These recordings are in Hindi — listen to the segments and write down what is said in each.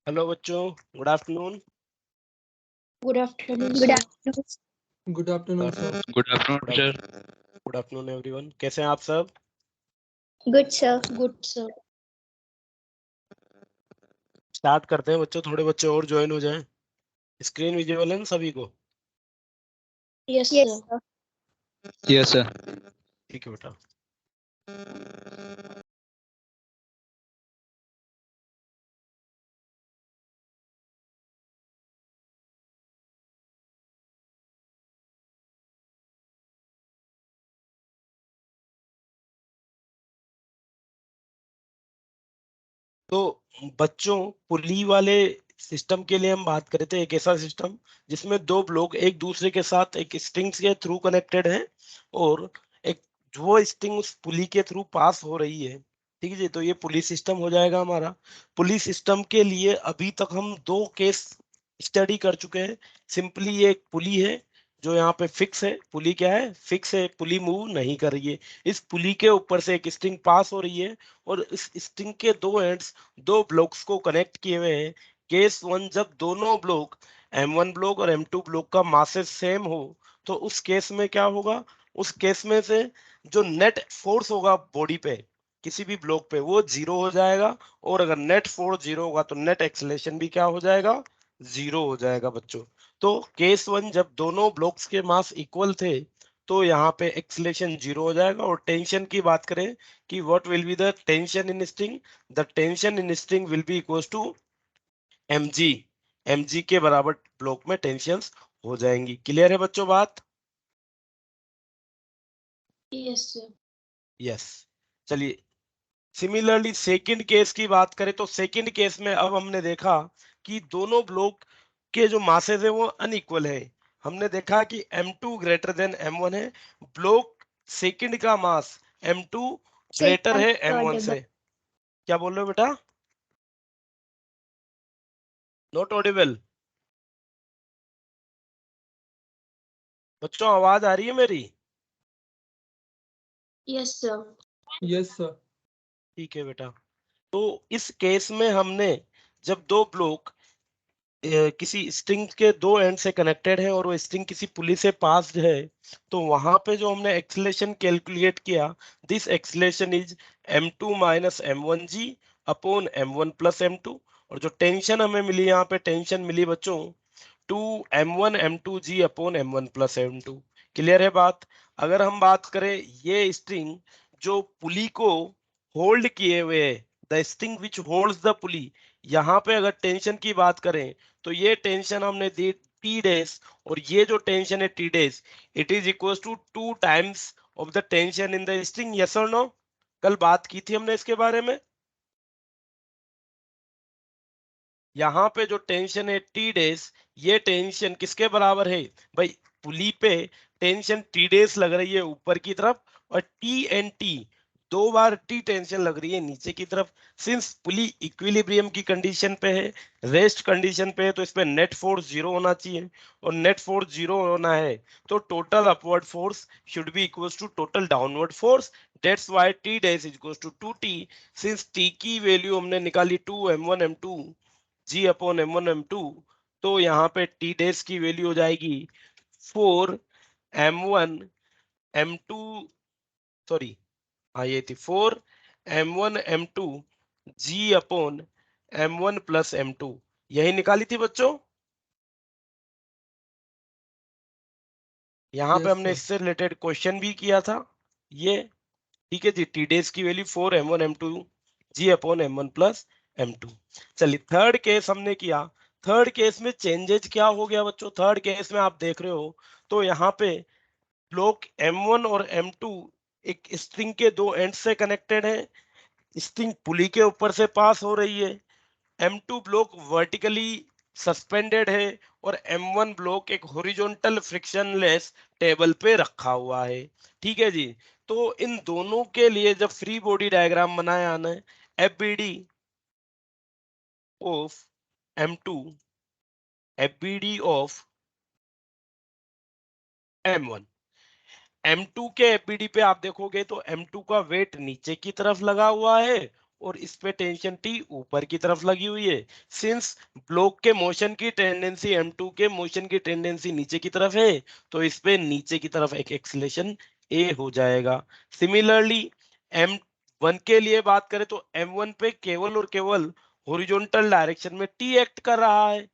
हेलो बच्चों, good afternoon. Good afternoon, Good sir. afternoon. Good afternoon, sir. Good afternoon sir. Good afternoon everyone, कैसे हैं आप सब? Good, sir. Good, sir. Start करते हैं बच्चों, थोड़े बच्चे और ज्वाइन हो जाएं। स्क्रीन विजिबल है ना सभी को? Yes, Yes, sir. sir. Yes sir. ठीक है बेटा। तो बच्चों, पुली वाले सिस्टम के लिए हम बात कर रहे थे। एक ऐसा सिस्टम जिसमें दो ब्लॉक एक दूसरे के साथ एक स्ट्रिंग्स के थ्रू कनेक्टेड है और एक वो स्ट्रिंग उस पुली के थ्रू पास हो रही है। ठीक है जी, तो ये पुली सिस्टम हो जाएगा हमारा। पुली सिस्टम के लिए अभी तक हम दो केस स्टडी कर चुके हैं। सिंपली ये एक पुली है जो यहाँ पे फिक्स है। पुली क्या है? फिक्स है, पुली मूव नहीं कर रही है। इस पुली के ऊपर से एक स्ट्रिंग पास हो रही है और इस स्ट्रिंग के दो एंड्स दो ब्लॉक्स को कनेक्ट किए हुए हैं। केस वन, जब दोनों ब्लॉक M1 ब्लॉक और M2 ब्लॉक का मासेस सेम हो तो उस केस में क्या होगा? उस केस में से जो नेट फोर्स होगा बॉडी पे किसी भी ब्लॉक पे वो जीरो हो जाएगा, और अगर नेट फोर्स जीरो होगा तो नेट एक्सेलरेशन भी क्या हो जाएगा? जीरो हो जाएगा बच्चों। तो केस वन, जब दोनों ब्लॉक्स के मास इक्वल थे तो यहाँ पे एक्सेलरेशन जीरो हो जाएगा। और टेंशन की बात करें कि what will be the tension in string, the tension in string will be equals to mg। mg के बराबर ब्लॉक में टेंशंस हो जाएंगी। क्लियर है बच्चों बात? Yes, sir. यस। चलिए, सिमिलरली सेकंड केस की बात करें तो सेकंड केस में अब हमने देखा कि दोनों ब्लॉक के जो मासेस है वो अनइक्वल है। हमने देखा कि M2 ग्रेटर देन M1 है। ब्लॉक सेकंड का मास M2 Sir, you greater are है not M1 audible. से। क्या बोल रहे हो बेटा? Not Audible? बच्चों आवाज आ रही है मेरी? Yes, sir. Yes, sir. ठीक है बेटा। तो इस केस में हमने जब दो ब्लॉक किसी स्ट्रिंग के दो एंड से कनेक्टेड है और वो स्ट्रिंग किसी पुली से पास्ड है तो वहां पे जो हमने एक्सेलरेशन कैलकुलेट किया, this acceleration is m2 minus m1g upon m1 plus m2। और जो टेंशन हमें मिली, यहाँ पे टेंशन मिली बच्चों 2m1 m2g upon m1 plus m2। Clear है बात? अगर हम बात करें ये स्ट्रिंग जो पुली को होल्ड किए हुए है, the string which holds the पुली, यहाँ पे अगर टेंशन की बात करें तो ये टेंशन हमने दी टी डेज, और ये जो टेंशन है T dash, it is equal to 2 times of the tension in the string. Yes और नो? कल बात की थी हमने इसके बारे में। यहाँ पे जो टेंशन है टी डेज, ये टेंशन किसके बराबर है भाई? पुली पे टेंशन टी डेज लग रही है ऊपर की तरफ, और टी एंड टी दो बार टी टेंशन लग रही है नीचे की तरफ। सिंस पुली इक्विलिब्रियम की कंडीशन पे है, रेस्ट कंडीशन पे है, तो इसमें नेट फोर्स जीरो होना चाहिए। और नेट फोर्स जीरो होना है तो total upward force should be equals to total downward force. That's why T dash is equals to 2t। Since T की वैल्यू हमने निकाली 2m1 m2 जी अपॉन m1 m2, तो यहाँ पे टी डेज की वैल्यू हो जाएगी 4m1 m2, सॉरी हाँ ये थी 4m1 m2 जी अपॉन m1 प्लस m2। यही निकाली थी बच्चों। यहाँ पे Yes, हमने sir. इससे रिलेटेड क्वेश्चन भी किया था ये। ठीक है जी, टी डेज की वैल्यू 4m1 m2 जी अपॉन m1 प्लस m2। चलिए थर्ड केस हमने किया। थर्ड केस में चेंजेस क्या हो गया बच्चों? थर्ड केस में आप देख रहे हो तो यहाँ पे ब्लॉक M1 और M2 एक स्ट्रिंग के दो एंड से कनेक्टेड है। स्ट्रिंग पुली के ऊपर से पास हो रही है। M2 ब्लॉक वर्टिकली सस्पेंडेड है और M1 ब्लॉक एक हॉरिजॉन्टल फ्रिक्शनलेस टेबल पे रखा हुआ है। ठीक है जी। तो इन दोनों के लिए जब फ्री बॉडी डायग्राम बनाया ना, FBD of M2, FBD of M1, M2 के FBD पे आप देखोगे तो M2 का वेट नीचे की तरफ लगा हुआ है और इस पे टेंशन T ऊपर की तरफ लगी हुई है। सिंस ब्लॉक के मोशन की टेंडेंसी M2 के मोशन की टेंडेंसी नीचे की तरफ है, तो इस पे नीचे की तरफ एक एक्सीलरेशन A हो जाएगा। सिमिलरली M1 के लिए बात करें तो M1 पे केवल और केवल हॉरिजॉन्टल डायरेक्शन में T एक्ट कर रहा है,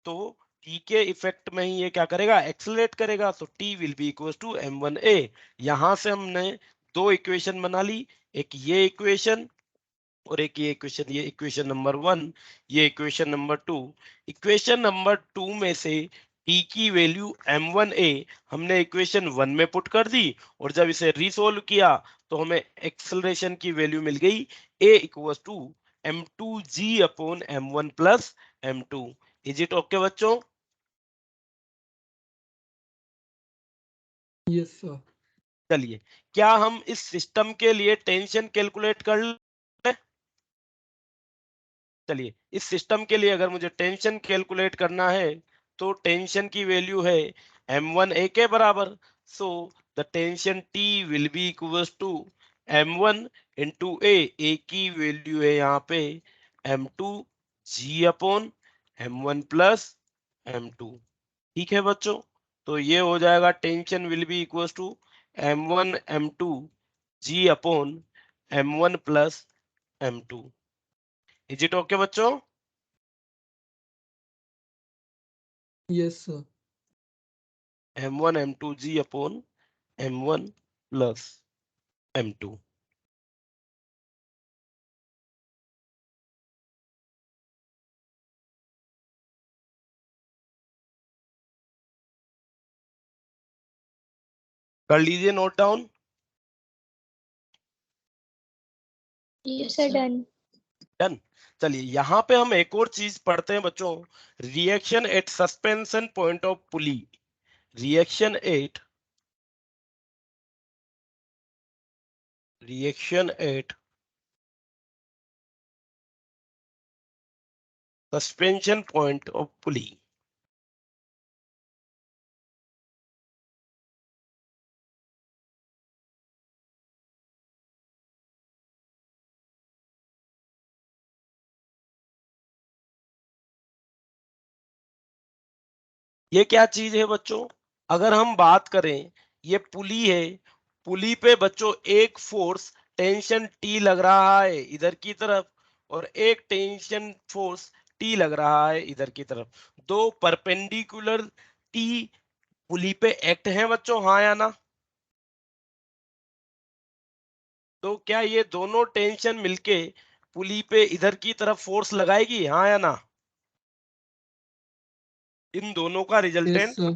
तो T के इफेक्ट में ही ये क्या करेगा, एक्सेलरेट करेगा। तो T will be equal to M1A। यहां से हमने दो इक्वेशन बना ली, एक ये इक्वेशन और एक ये इक्वेशन, ये इक्वेशन नंबर 1, ये इक्वेशन नंबर 2। इक्वेशन नंबर 2 में से T की वैल्यू M1A हमने इक्वेशन 1 में पुट कर दी, और जब इसे रिसोल्व किया तो हमें एक्सेलरेशन की वैल्यू मिल गई A equal to M2G upon M1 plus M2। Is it okay बच्चों? Yes, sir. चलिए, क्या हम इस सिस्टम के लिए टेंशन कैलकुलेट कर लें? चलिए, इस सिस्टम के लिए अगर मुझे टेंशन कैलकुलेट करना है तो टेंशन की वैल्यू है M1A के बराबर। So the tension T will be equal to M1 into A की वैल्यू है यहाँ पे M2G upon M1 plus M2। ठीक है बच्चों, तो ये हो जाएगा tension will be equal to M1 M2G upon M1 plus M2। Is it okay बच्चों? Yes, sir. M1 M2G upon M1 plus M2। कर लीजिए note down. Yes, Sir, sir. done. Done. चलिए, यहाँ पे हम एक और चीज पढ़ते हैं बच्चों, reaction at suspension point of pulley. Reaction at suspension point of pulley. ये क्या चीज है बच्चों? अगर हम बात करें, ये पुली है, पुली पे बच्चों एक फोर्स टेंशन T लग रहा है इधर की तरफ, और एक टेंशन फोर्स T लग रहा है इधर की तरफ। दो परपेंडिकुलर T पुली पे एक्ट हैं बच्चों, हाँ या ना? तो क्या ये दोनों टेंशन मिलके पुली पे इधर की तरफ फोर्स लगाएगी, हाँ या ना? इन दोनों का Yes, रिजल्टेंट sir.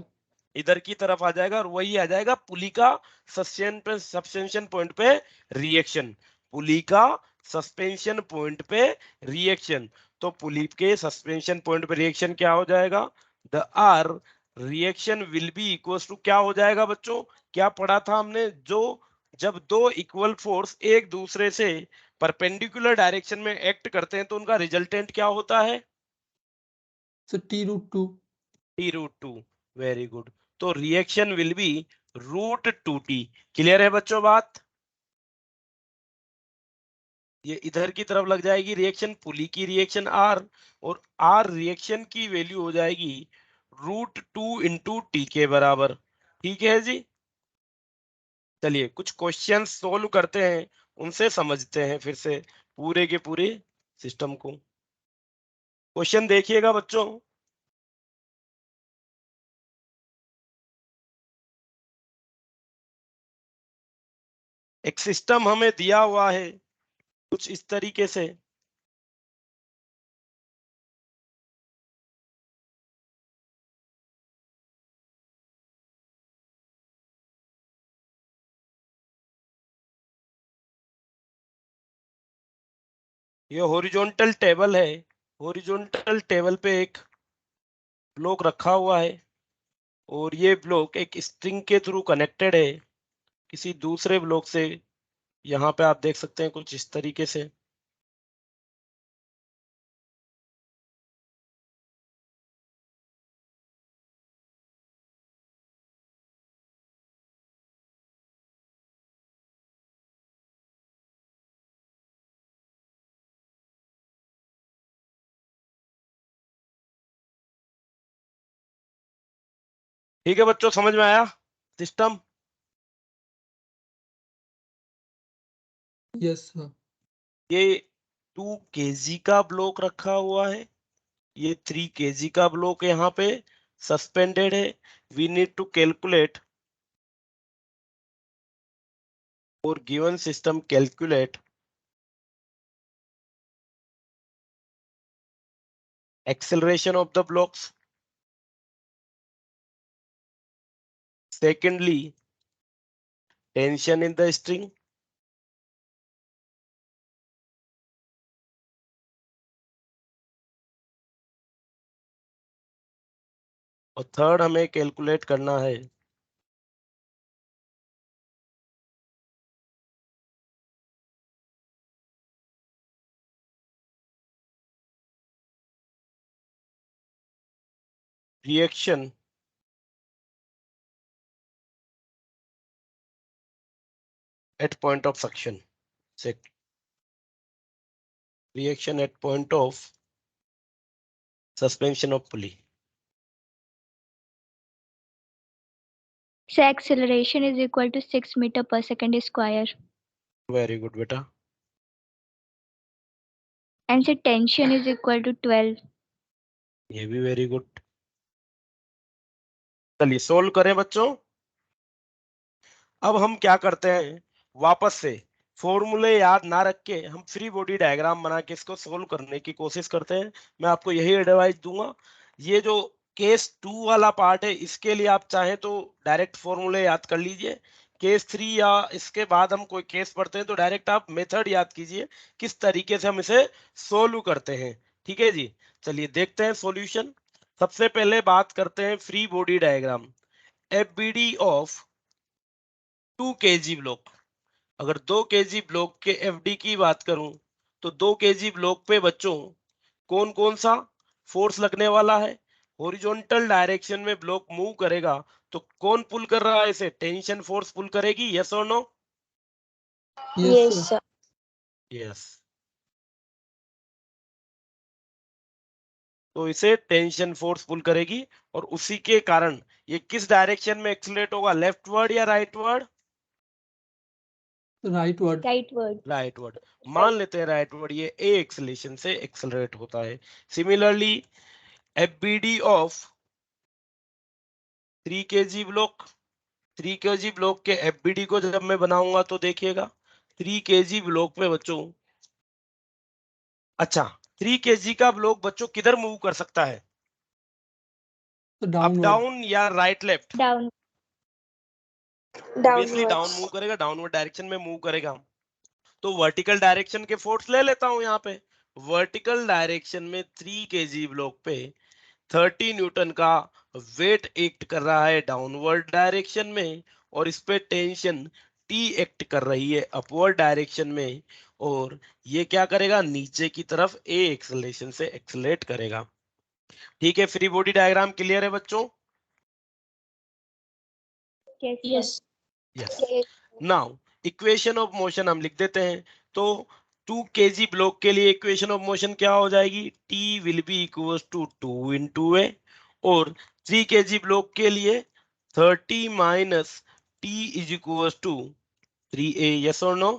इधर की तरफ आ जाएगा, और वही आ जाएगा पुली का सस्पेंशन पॉइंट पे रिएक्शन। पुली का सस्पेंशन पॉइंट पे रिएक्शन। तो पुली के सस्पेंशन पॉइंट पे रिएक्शन क्या हो जाएगा? The R reaction will be equals to क्या हो जाएगा बच्चों? क्या पढ़ा था हमने? जो जब दो इक्वल फोर्स एक दूसरे से परपेंडिकुलर डायरेक्शन में एक्ट करते हैं तो उनका रिजल्टेंट क्या होता है? So T root 2. T√2। Very good. तो reaction will be √2T। Clear है बच्चों बात? ये इधर की तरफ लग जाएगी रिएक्शन, पुली की रिएक्शन R, और R रिएक्शन की वैल्यू हो जाएगी √2 इंटू T के बराबर। ठीक है जी। चलिए, कुछ क्वेश्चन सोल्व करते हैं, उनसे समझते हैं फिर से पूरे के पूरे सिस्टम को। क्वेश्चन देखिएगा बच्चों। एक सिस्टम हमें दिया हुआ है कुछ इस तरीके से। ये हॉरिजॉन्टल टेबल है, हॉरिजॉन्टल टेबल पे एक ब्लॉक रखा हुआ है, और ये ब्लॉक एक स्ट्रिंग के थ्रू कनेक्टेड है किसी दूसरे ब्लॉक से। यहाँ पे आप देख सकते हैं कुछ इस तरीके से। ठीक है बच्चों, समझ में आया सिस्टम? Yes, sir. ये 2 kg का ब्लॉक रखा हुआ है, ये 3 kg का ब्लॉक यहाँ पे सस्पेंडेड है। वी नीड टू कैलकुलेट और given system calculate acceleration of the blocks. Secondly, tension in the string. और थर्ड हमें कैलकुलेट करना है reaction at point of suction. Reaction at point of suspension of pulley. So acceleration is equal to 6 meter per second square. Very good beta. And so tension is equal to 12. ये भी वेरी गुड। चलिए सोल्व करें बच्चों। अब हम क्या करते हैं, वापस से फॉर्मूले याद ना रख के हम फ्री बॉडी डायग्राम बना के इसको सोल्व करने की कोशिश करते हैं। मैं आपको यही एडवाइस दूंगा। ये जो केस 2 वाला पार्ट है, इसके लिए आप चाहें तो डायरेक्ट फॉर्मूले याद कर लीजिए। केस 3 या इसके बाद हम कोई केस पढ़ते हैं तो डायरेक्ट आप मेथड याद कीजिए, किस तरीके से हम इसे सोल्व करते हैं। ठीक है जी, चलिए देखते हैं सॉल्यूशन। सबसे पहले बात करते हैं free body diagram. FBD of 2 kg block. अगर 2 kg ब्लॉक के एफडी की बात करूं तो 2 kg ब्लॉक पे बच्चों कौन कौन सा फोर्स लगने वाला है? हॉरिजॉन्टल डायरेक्शन में ब्लॉक मूव करेगा तो कौन पुल कर रहा है इसे? टेंशन फोर्स पुल करेगी, यस और नो? Yes, sir. यस। तो इसे टेंशन फोर्स पुल करेगी और उसी के कारण ये किस डायरेक्शन में एक्सीलरेट होगा, लेफ्टवर्ड या राइटवर्ड? Rightward. Rightward. राइटवर्ड। मान लेते हैं राइटवर्ड, ये ए एक्सेलेरेशन से एक्सेलरेट होता है। Similarly FBD of 3 kg block, 3 kg block के एफबीडी को जब मैं बनाऊंगा तो देखिएगा 3 kg ब्लॉक पे बच्चों, अच्छा 3 kg का ब्लॉक बच्चों किधर मूव कर सकता है? So up downward. डाउन या right left? Down. Obviously down move करेगा, डाउनवर्ड डायरेक्शन में मूव करेगा। तो वर्टिकल डायरेक्शन के फोर्स ले लेता हूं यहाँ पे। वर्टिकल डायरेक्शन में 3 kg ब्लॉक पे 30 न्यूटन का वेट एक्ट कर रहा है डाउनवर्ड डायरेक्शन में, और इस पे टेंशन टी एक्ट कर रही है अपवर्ड डायरेक्शन में, और ये क्या करेगा, नीचे की तरफ ए एक्सेलरेशन से एक्सेलरेट करेगा। ठीक है, फ्री बॉडी डायग्राम क्लियर है बच्चों? Yes. Yes. Yes. Now equation of motion हम लिख देते हैं। तो 2 kg ब्लॉक के लिए इक्वेशन ऑफ मोशन क्या हो जाएगी? T will be equal to 2 into a, और 3 kg ब्लॉक के लिए 30 minus T is equal to 3a, yes और no?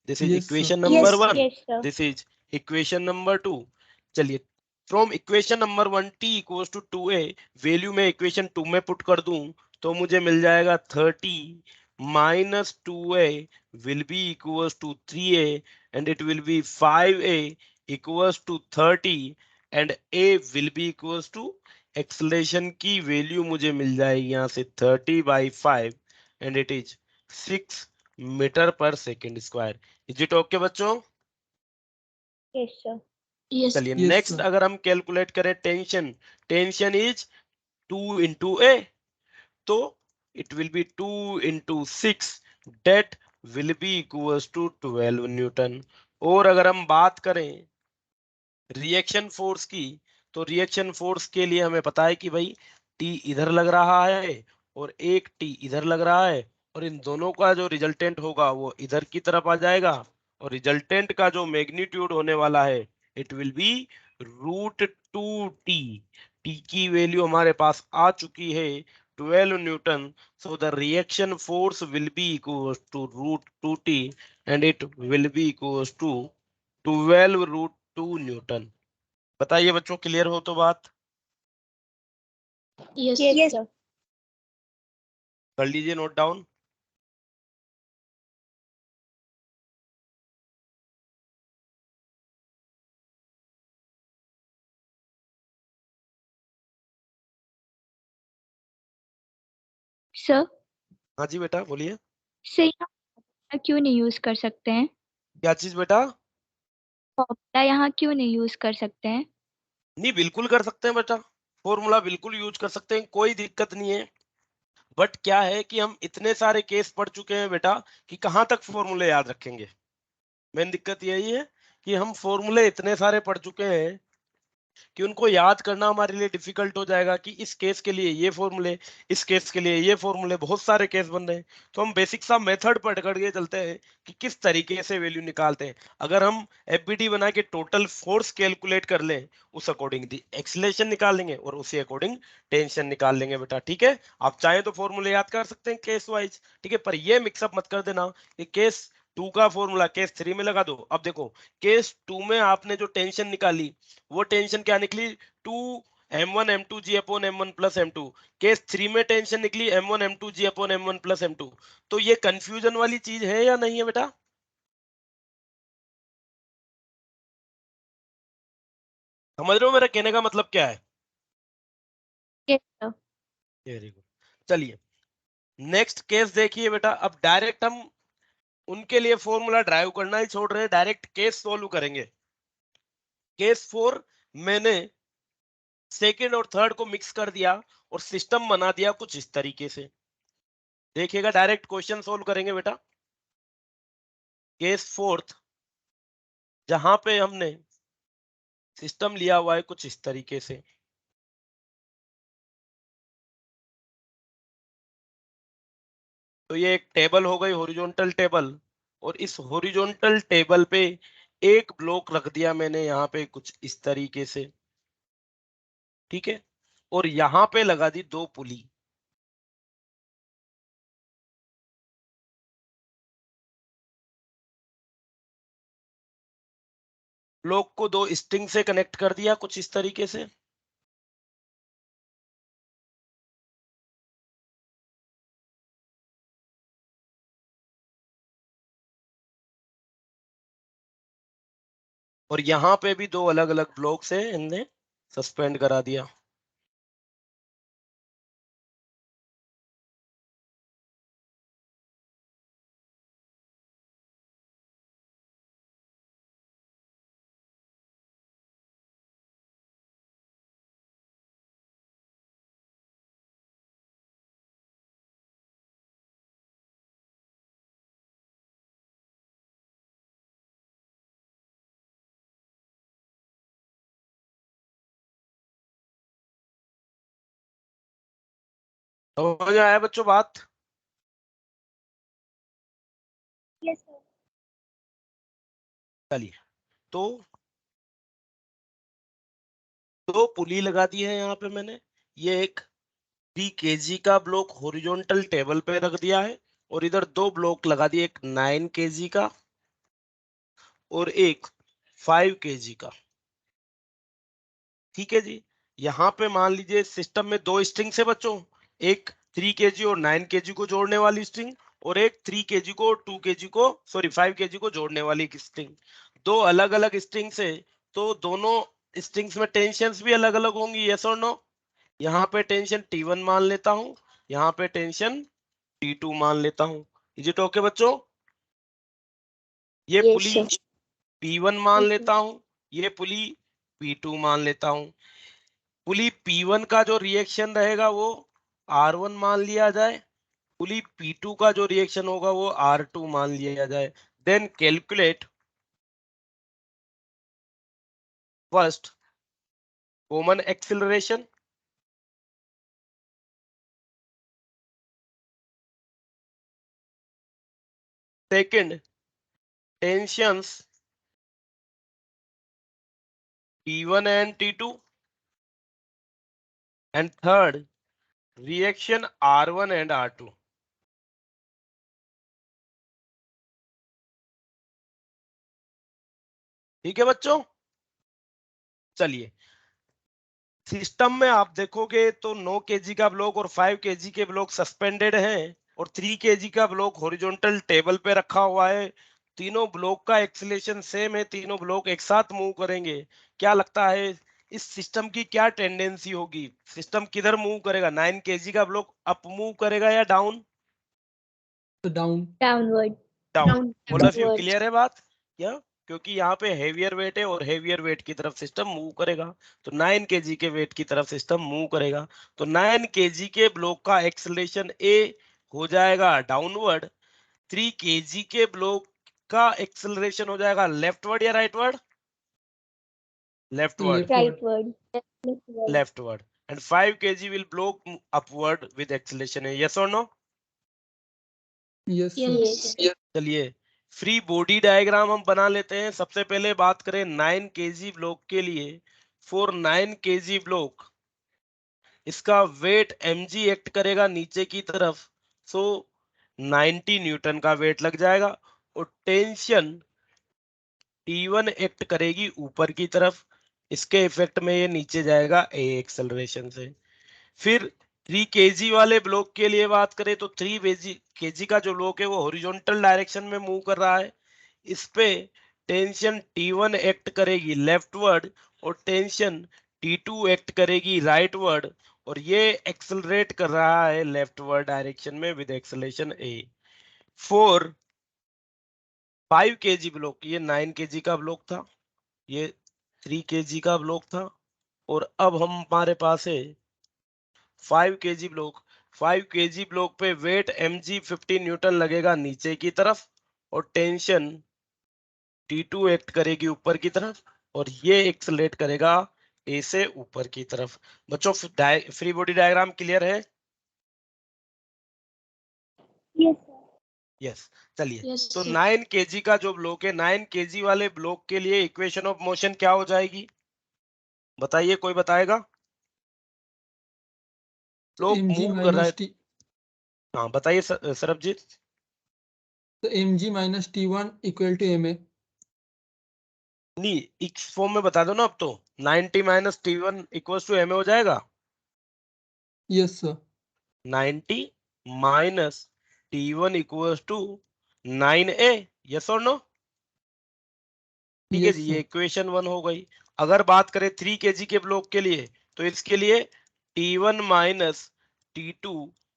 This is Yes, sir. Equation number Yes. 1, Yes, sir. This is equation number 2। चलिए from equation number 1 T equal to 2a value में इक्वेशन 2 में पुट कर दूं तो मुझे मिल जाएगा 30 minus 2a will be equal to 3a, and it will be 5a equal to 30, and a will be equal to acceleration की वैल्यू मुझे मिल जाएगी यहाँ से 30/5, एंड इट इज 6 मीटर पर second square. Is it okay बच्चों? Yes, sir. Yes. चलिए Yes, नेक्स्ट sir. अगर हम कैलकुलेट करें tension, tension is 2 into a, तो it will be 2 into 6, date will be equal to 12 newton. और अगर हम बात करें रिएक्शन फोर्स की, तो रिएक्शन फोर्स के लिए हमें पता है कि भाई टी इधर लग रहा है और एक टी इधर लग रहा है, और इन दोनों का जो रिजल्टेंट होगा वो इधर की तरफ आ जाएगा, और रिजल्टेंट का जो मैग्नीट्यूड होने वाला है it will be √2t, t की वैल्यू हमारे पास आ चुकी है 12 newton. So the reaction force will be equal to √2t and it will be equal to 12 √2 newton. बताइए बच्चों, क्लियर हो तो बात? Yes, Yes, sir. कर लीजिए नोट डाउन. सर, हाँ जी बेटा बोलिए. से यहाँ क्यों नहीं यूज कर सकते हैं? क्या चीज बेटा? फॉर्मूला यहाँ क्यों नहीं यूज कर सकते हैं? नहीं, बिल्कुल कर सकते हैं बेटा. फॉर्मूला बिल्कुल यूज कर सकते हैं, कोई दिक्कत नहीं है. बट क्या है कि हम इतने सारे केस पढ़ चुके हैं बेटा कि कहाँ तक फॉर्मूले याद रखेंगे. मेन दिक्कत यही है कि हम फॉर्मूले इतने सारे पढ़ चुके हैं कि उनको याद करना हमारे लिए डिफिकल्ट हो जाएगा कि इस केस के लिए ये फॉर्मूले, इस केस के लिए ये फॉर्मूले, बहुत सारे केस बन रहे हैं. तो हम बेसिक सा मेथड पढ़ करके चलते हैं कि किस तरीके से वैल्यू निकालते हैं. अगर हम एफबीडी बना के टोटल फोर्स कैलकुलेट कर लें, उस अकॉर्डिंग दी एक्सीलरेशन निकाल लेंगे और उसी अकॉर्डिंग टेंशन निकाल लेंगे बेटा. ठीक है, आप चाहें तो फॉर्मूले याद कर सकते हैं केस वाइज. ठीक है, पर ये मिक्सअप मत कर देना कि केस 2 का फॉर्मूला केस 3 में लगा दो. अब देखो, केस 2 में आपने जो टेंशन निकाली वो टेंशन क्या निकली? 2m1 m2g/m1 + m2. केस 3 में टेंशन निकली m1 m2g/m1 + m2. तो ये कंफ्यूजन वाली चीज है या नहीं है बेटा? समझ रहे हो मेरा कहने का मतलब क्या है? Yes sir. Very good. चलिए नेक्स्ट केस देखिए बेटा. अब डायरेक्ट हम उनके लिए फॉर्मूला ड्राइव करना ही छोड़ रहे हैं, डायरेक्ट केस सोल्व करेंगे. केस 4 मैंने सेकेंड और थर्ड को मिक्स कर दिया और सिस्टम बना दिया कुछ इस तरीके से. देखिएगा, डायरेक्ट क्वेश्चन सोल्व करेंगे बेटा. केस 4 जहां पे हमने सिस्टम लिया हुआ है कुछ इस तरीके से. तो ये एक टेबल हो गई, हॉरिजॉन्टल टेबल. और इस हॉरिजॉन्टल टेबल पे एक ब्लॉक रख दिया मैंने यहाँ पे कुछ इस तरीके से. ठीक है, और यहाँ पे लगा दी 2 पुली. ब्लॉक को 2 स्ट्रिंग से कनेक्ट कर दिया कुछ इस तरीके से. और यहाँ पे भी 2 अलग अलग ब्लॉक से इनने सस्पेंड करा दिया. समझ आया बच्चों बात? yes, sir. चलिए, तो 2 पुली लगा दी है यहाँ पे मैंने. ये एक 3 kg का ब्लॉक हॉरिजॉन्टल टेबल पे रख दिया है और इधर 2 ब्लॉक लगा दिए, एक 9 kg का और एक 5 kg का. ठीक है जी. यहाँ पे मान लीजिए सिस्टम में 2 स्ट्रिंग है बच्चों, एक 3 kg और 9 kg को जोड़ने वाली स्ट्रिंग और एक 3 kg को 2 kg को, सॉरी 5 kg को जोड़ने वाली एक स्ट्रिंग. 2 अलग अलग स्ट्रिंग है, तो दोनों स्ट्रिंग्स में टेंशन भी अलग अलग होंगी. यस और नो? यहाँ पे टेंशन T1 मान लेता हूँ, यहाँ पे टेंशन T2 मान लेता हूँ. इज इट ओके बच्चों? ये Yes, पुली sir. P1 मान Okay. लेता हूँ, ये पुली P2 मान लेता हूँ. पुली P1 का जो रिएक्शन रहेगा वो R1 मान लिया जाए, पुली P2 का जो रिएक्शन होगा वो R2 मान लिया जाए. Then calculate first common acceleration, second tensions T1 and T2, and third reaction R1 and R2. ठीक है बच्चों, चलिए सिस्टम में आप देखोगे तो 9 kg का ब्लॉक और 5 kg के ब्लॉक सस्पेंडेड हैं और 3 kg का ब्लॉक हॉरिजॉन्टल टेबल पे रखा हुआ है। तीनों ब्लॉक का एक्सीलरेशन सेम है, तीनों ब्लॉक एक साथ मूव करेंगे। क्या लगता है इस सिस्टम की क्या टेंडेंसी होगी? सिस्टम किधर मूव करेगा? 9 kg का ब्लॉक अप मूव करेगा या down? Down. Downward. Down. All of you Downward. Clear है बात? क्या? क्योंकि यहाँ पे हेवियर वेट है और हेवियर वेट की तरफ सिस्टम मूव करेगा, तो 9 kg के वेट की तरफ सिस्टम मूव करेगा। तो 9 kg के ब्लॉक का एक्सेलरेशन ए हो जाएगा डाउनवर्ड, 3 kg के ब्लॉक का एक्सेलरेशन हो जाएगा लेफ्टवर्ड या rightward? Leftward. Rightward. Leftward. Leftward. And 5 kg will block upward with acceleration है, यस और नो? Yes Yes. चलिए फ्री बॉडी डायग्राम हम बना लेते हैं। सबसे पहले बात करें 9 kg ब्लॉक के लिए। फॉर 9 kg ब्लॉक इसका वेट mg एक्ट करेगा नीचे की तरफ, सो 90 न्यूटन का वेट लग जाएगा। और टेंशन T1 एक्ट करेगी ऊपर की तरफ, इसके इफेक्ट में ये नीचे जाएगा a एक्सेलरेशन से। फिर 3 kg वाले ब्लॉक के लिए बात करें तो 3 kg का जो ब्लॉक है वो हॉरिजॉन्टल डायरेक्शन में मूव कर रहा है। इस पे टेंशन T1 एक्ट करेगी लेफ्टवर्ड और टेंशन T2 एक्ट करेगी राइटवर्ड, और ये एक्सेलरेट कर रहा है लेफ्टवर्ड डायरेक्शन में with acceleration a। 4 5 kg block, ये 9 kg का ब्लॉक था, ये 3 kg का ब्लॉक था, और अब हमारे पास है 5 kg ब्लॉक। 5 kg ब्लॉक पे वेट mg 50 न्यूटन लगेगा नीचे की तरफ, और टेंशन T2 एक्ट करेगी ऊपर की तरफ, और ये एक्सेलरेट करेगा A से ऊपर की तरफ। बच्चों फ्री बॉडी डायग्राम क्लियर है? Yes, sir. यस। चलिए Yes, तो sir. 9 kg का जो ब्लॉक है, 9 kg वाले ब्लॉक के लिए इक्वेशन ऑफ मोशन क्या हो जाएगी? बताइए, कोई बताएगा? ब्लॉक mg मूव कर रहा है। माइनस टी हाँ बताइए सरबजीत। तो mg minus t1 equal to ma। नहीं, इस फॉर्म में बता दो ना अब तो। 90 minus T1 equals to ma हो जाएगा। Yes sir. 90 minus T1 equals to 9a, yes और नो? ठीक है यस जी, ये सर। इक्वेशन 1 हो गई। अगर बात करें 3 kg के ब्लॉक के लिए, तो इसके लिए T1 minus T2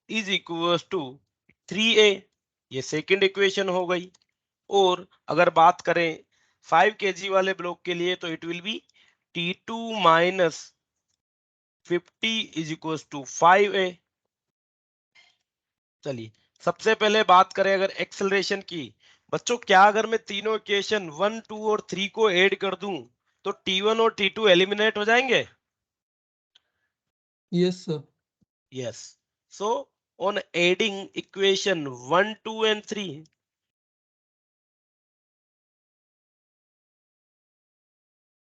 is equals to 3a, ये सेकंड इक्वेशन हो गई। और अगर बात करें 5 kg वाले ब्लॉक के लिए, तो it will be T2 minus 50 is equals to 5a। चलिए सबसे पहले बात करें अगर एक्सेलरेशन की। बच्चों क्या अगर मैं तीनों इक्वेशन 1, 2 और 3 को ऐड कर दूं तो T1 और T2 एलिमिनेट हो जाएंगे? Yes sir. Yes. So on adding equation 1, 2 and 3,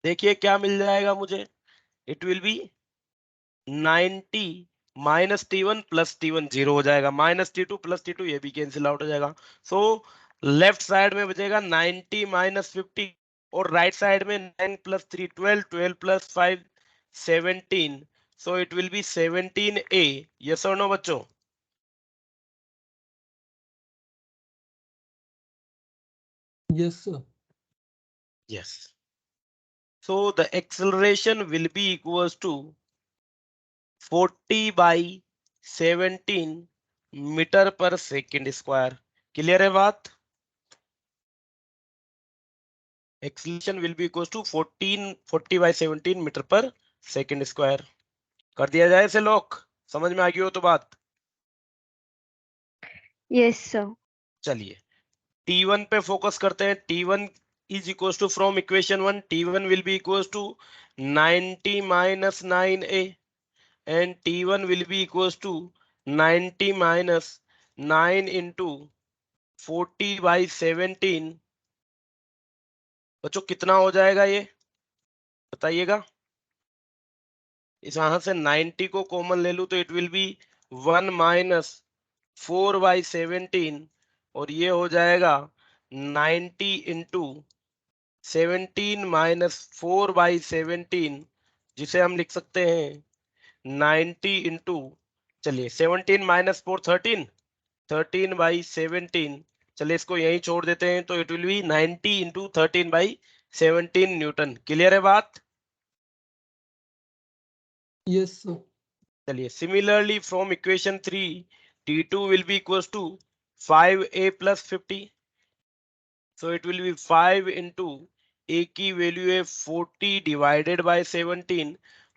देखिए क्या मिल जाएगा मुझे। It will be 90 minus T1 plus T1 0 हो जाएगा, माइनस T2 प्लस T2 ये भी कैंसिल आउट हो जाएगा। सो लेफ्ट साइड में बचेगा 90 माइनस 50, और राइट साइड में 9 plus 3 12, 12 plus 5 17। So it will be 17a, yes और नो बच्चों? Yes sir. Yes. So the acceleration will be equals to 40 by 17 metre पर सेकेंड स्क्वायर। क्लियर है बात? Acceleration will be equals to 40 by 17 metre पर सेकेंड स्क्वायर। कर दिया जाए इसे लॉक, समझ में आ गई हो तो बात? Yes, sir. चलिए T1 पे फोकस करते हैं। T1 is equals to from equation 1, T1 will be equals to 90 minus 9a, and T1 will be equals to 90 minus 9 into 40 by 17। बच्चों कितना हो जाएगा ये? बताइएगा। इस यहां से 90 को कॉमन ले लूं तो इट विल बी 1 माइनस 4/17, और ये हो जाएगा 90 इंटू 17 माइनस 4/17, जिसे हम लिख सकते हैं 90 इंटू, चलिए 17 माइनस 4 13, 13/17, चलिए इसको यहीं छोड़ देते हैं, तो it will be 90 into 13/17 newton. Clear है बात? Yes, sir. चलिए similarly from equation 3 T2 will be equals to 5a plus 50, so it will be 5 into a की वैल्यू है 40 डिवाइडेड बाय 17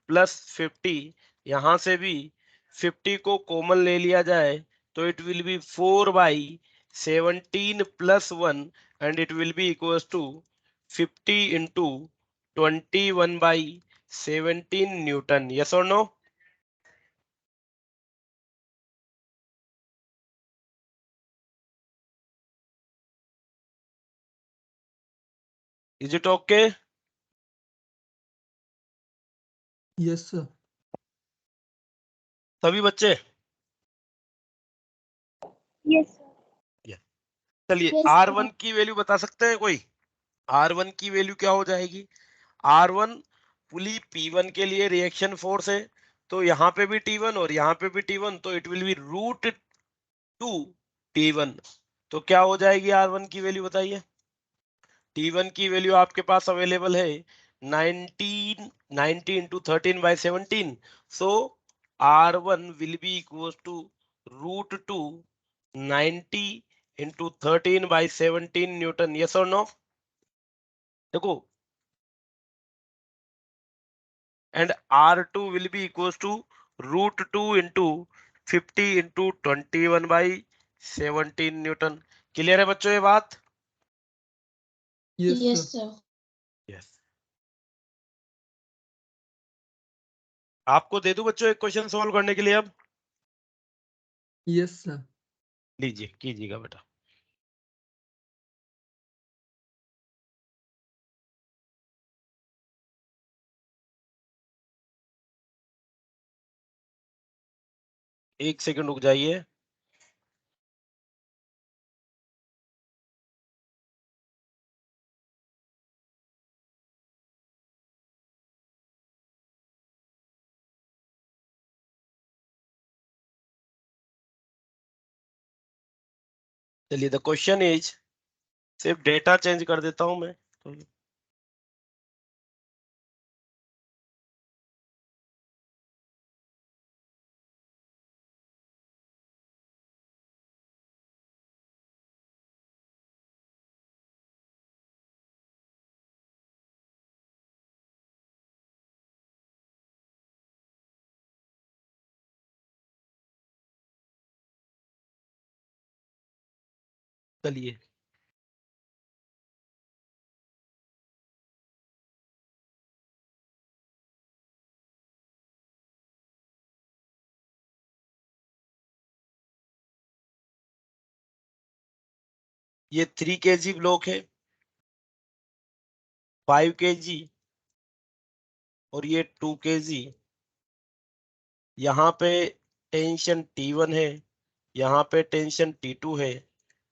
प्लस 50, यहां से भी 50 को कॉमन ले लिया जाए तो it will be 4/17 plus 1, and it will be equals to 50 into 21/17 newton. Yes और no? Is it okay? Yes, sir. सभी बच्चे? Yes, sir. चलिए Yes, R1 की वैल्यू बता सकते हैं कोई? R1 की वैल्यू क्या हो जाएगी? R1 पुली P1 के लिए रिएक्शन फोर्स है, तो यहाँ पे भी T1 और यहाँ पे भी T1, तो इट विल बी √2 T1। तो क्या हो जाएगी R1 की वैल्यू बताइए? T1 की वैल्यू आपके पास अवेलेबल है 90 into 13/17, so R1 will be equal to √2 90 into 13/17 newton. Yes और नो? देखो, and R2 will be equal to √2 into 50 into 21/17 newton. Clear है बच्चों ये बात? Yes, yes, sir. sir. Yes. आपको दे दूं बच्चों एक क्वेश्चन सॉल्व करने के लिए? अब Yes, sir. लीजिए, कीजिएगा बेटा। एक सेकंड रुक जाइए। चलिए द क्वेश्चन इज, सिर्फ डेटा चेंज कर देता हूं मैं। चलिए ये 3 kg ब्लॉक है, 5 kg और ये 2 kg। यहाँ पे टेंशन T1 है, यहाँ पे टेंशन T2 है।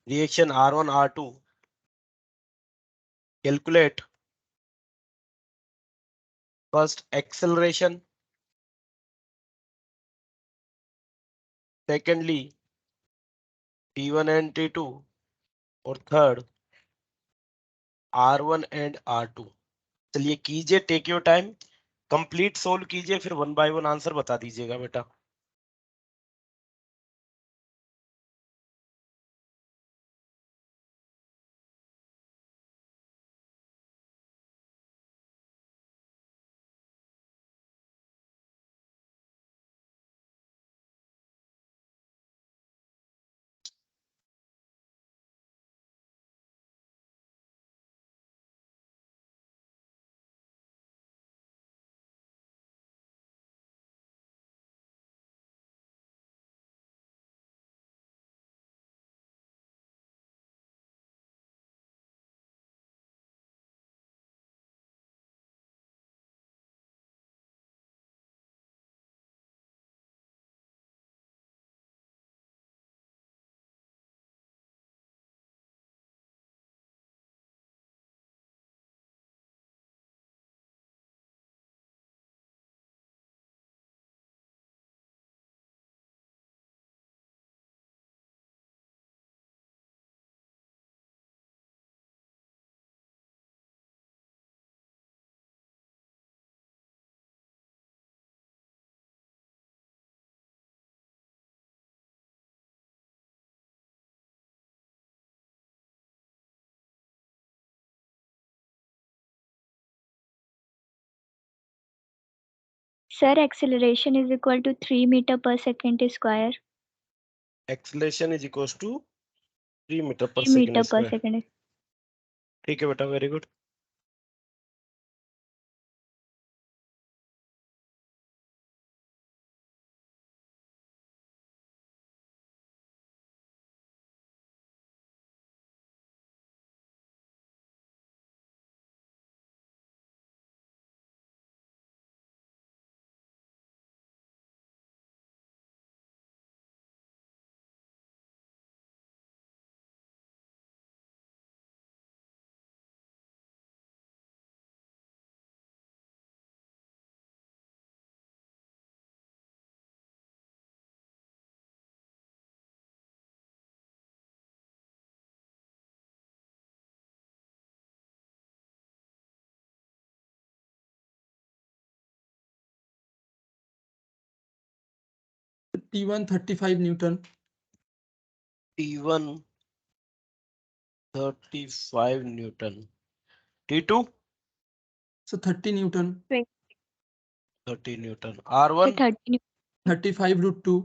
Reaction R1 R2। Calculate first acceleration, secondly T1 and T2, और थर्ड R1 एंड R2। चलिए कीजिए, take your time, complete solve कीजिए, फिर 1 बाय 1 आंसर बता दीजिएगा बेटा। Sir, acceleration is equal to 3 meter per second square. Acceleration is equal to 3 metre per 3 meter second per square. second. ठीक है बेटा, very good. T1 35 Newton. T1 35 newton. T2 So 30 Newton. 30 newton. So R1 30 35 root 2.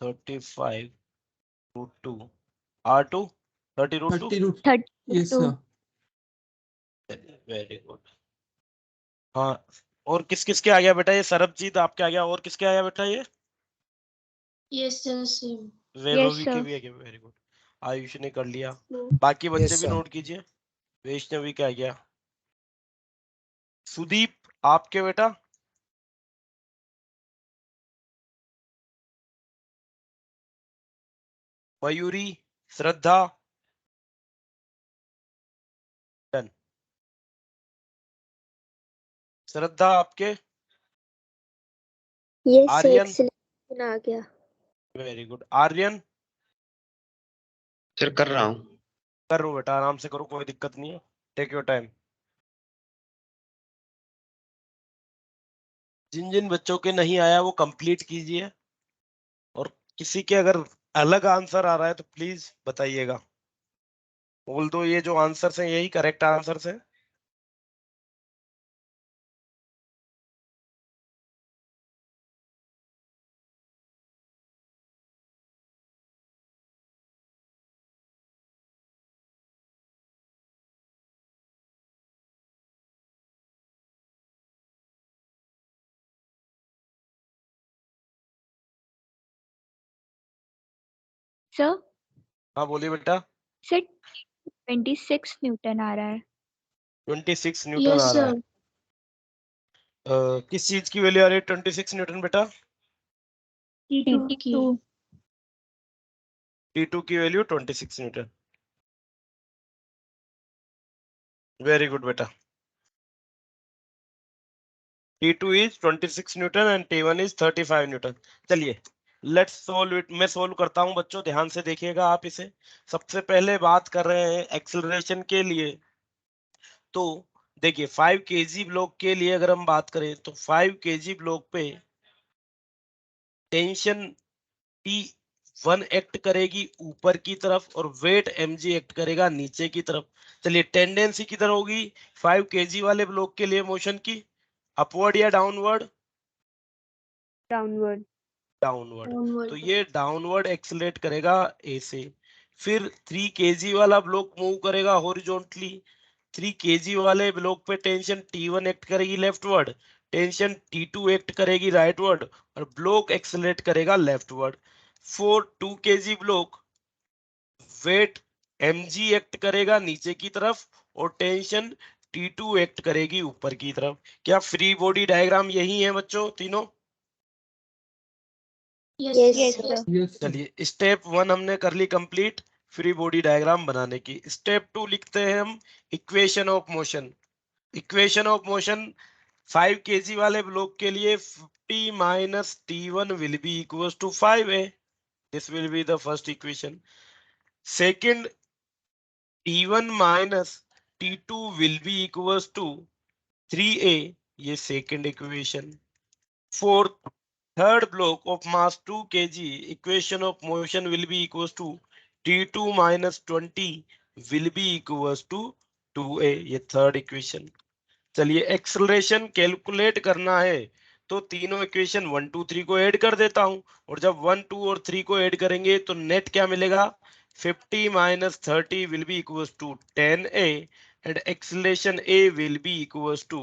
35 root 2। R2 30 root 2। 30 root. 30 Yes, to sir. Very good. हाँ, और किस किस के आ गया बेटा ये? सरबजीत आपके आ गया, और किसके आया बेटा ये? Yes, sir, same. वैभवी के sir. भी आ गया, वेरी गुड। आयुष ने कर लिया, बाकी बच्चे Yes, भी sir. नोट कीजिए। वैष्णवी का आ गया। सुदीप आपके बेटा? मयूरी, श्रद्धा, डन। श्रद्धा आपके? Yes, sir, आर्यन, acceleration आ गया. Very good. आर्यन सर कर रहा हूँ। करो बेटा, आराम से करो, कोई दिक्कत नहीं है, टेक योर टाइम। जिन जिन बच्चों के नहीं आया वो कंप्लीट कीजिए, और किसी के अगर अलग आंसर आ रहा है तो प्लीज बताइएगा। बोल दो ये जो आंसर्स हैं यही करेक्ट आंसर्स हैं। Sir, हाँ बोलिए बेटा। sir 26 Newton आ रहा है. 26 न्यूटन Yes, आ रहा है। sir. किस चीज की वैल्यू आ रही है 26 न्यूटन बेटा? T2 की. T2. T2 की वैल्यू 26 न्यूटन। वेरी गुड बेटा। T2 is 26 Newton and T1 is 35 Newton. चलिए लेट्स सोल्व इट। मैं सोल्व करता हूं बच्चों, ध्यान से देखिएगा आप इसे। सबसे पहले बात कर रहे हैं एक्सेलरेशन के लिए। तो देखिए 5 kg ब्लॉक के लिए अगर हम बात करें तो 5 kg ब्लॉक पे टेंशन T1 एक्ट करेगी ऊपर की तरफ और वेट mg एक्ट करेगा नीचे की तरफ। चलिए टेंडेंसी किधर होगी 5 kg वाले ब्लॉक के लिए मोशन की? अपवर्ड या डाउनवर्ड? Downward. डाउनवर्ड। Downward. तो ये डाउनवर्ड एक्सेलरेट करेगा ए से। फिर 3 kg वाला ब्लॉक मूव करेगा हॉरिजॉन्टली। 3 kg वाले ब्लॉक पे टेंशन T1 एक्ट करेगी लेफ्टवर्ड, टेंशन T2 एक्ट करेगी राइटवर्ड, और ब्लॉक एक्सेलरेट करेगा leftward. For 2 kg block weight mg act करेगा नीचे की तरफ और टेंशन T2 एक्ट करेगी ऊपर की तरफ। क्या फ्री बॉडी डायग्राम यही है बच्चों तीनों? Yes, Yes, sir. sir. Yes, sir. चलिए स्टेप 1 हमने कर ली कंप्लीट फ्री बॉडी डायग्राम बनाने की। स्टेप 2 लिखते हैं हम equation of motion. Equation of motion 5 kg वाले ब्लॉक के लिए 50 minus T1 will be equal to 5a। This will be the first equation. Second T1 minus T2 will be equal to 3a, ये second equation. Fourth third block of mass 2 kg equation of motion will be equals to T2 minus 20 will be equals to 2a, ये थर्ड इक्वेशन। चलिए एक्सेलरेशन कैलकुलेट करना है तो तीनों इक्वेशन 1 2 3 को ऐड कर देता हूं, और जब 1 2 और 3 को ऐड करेंगे तो नेट क्या मिलेगा, 50 minus 30 will be equals to 10a and acceleration a will be equals to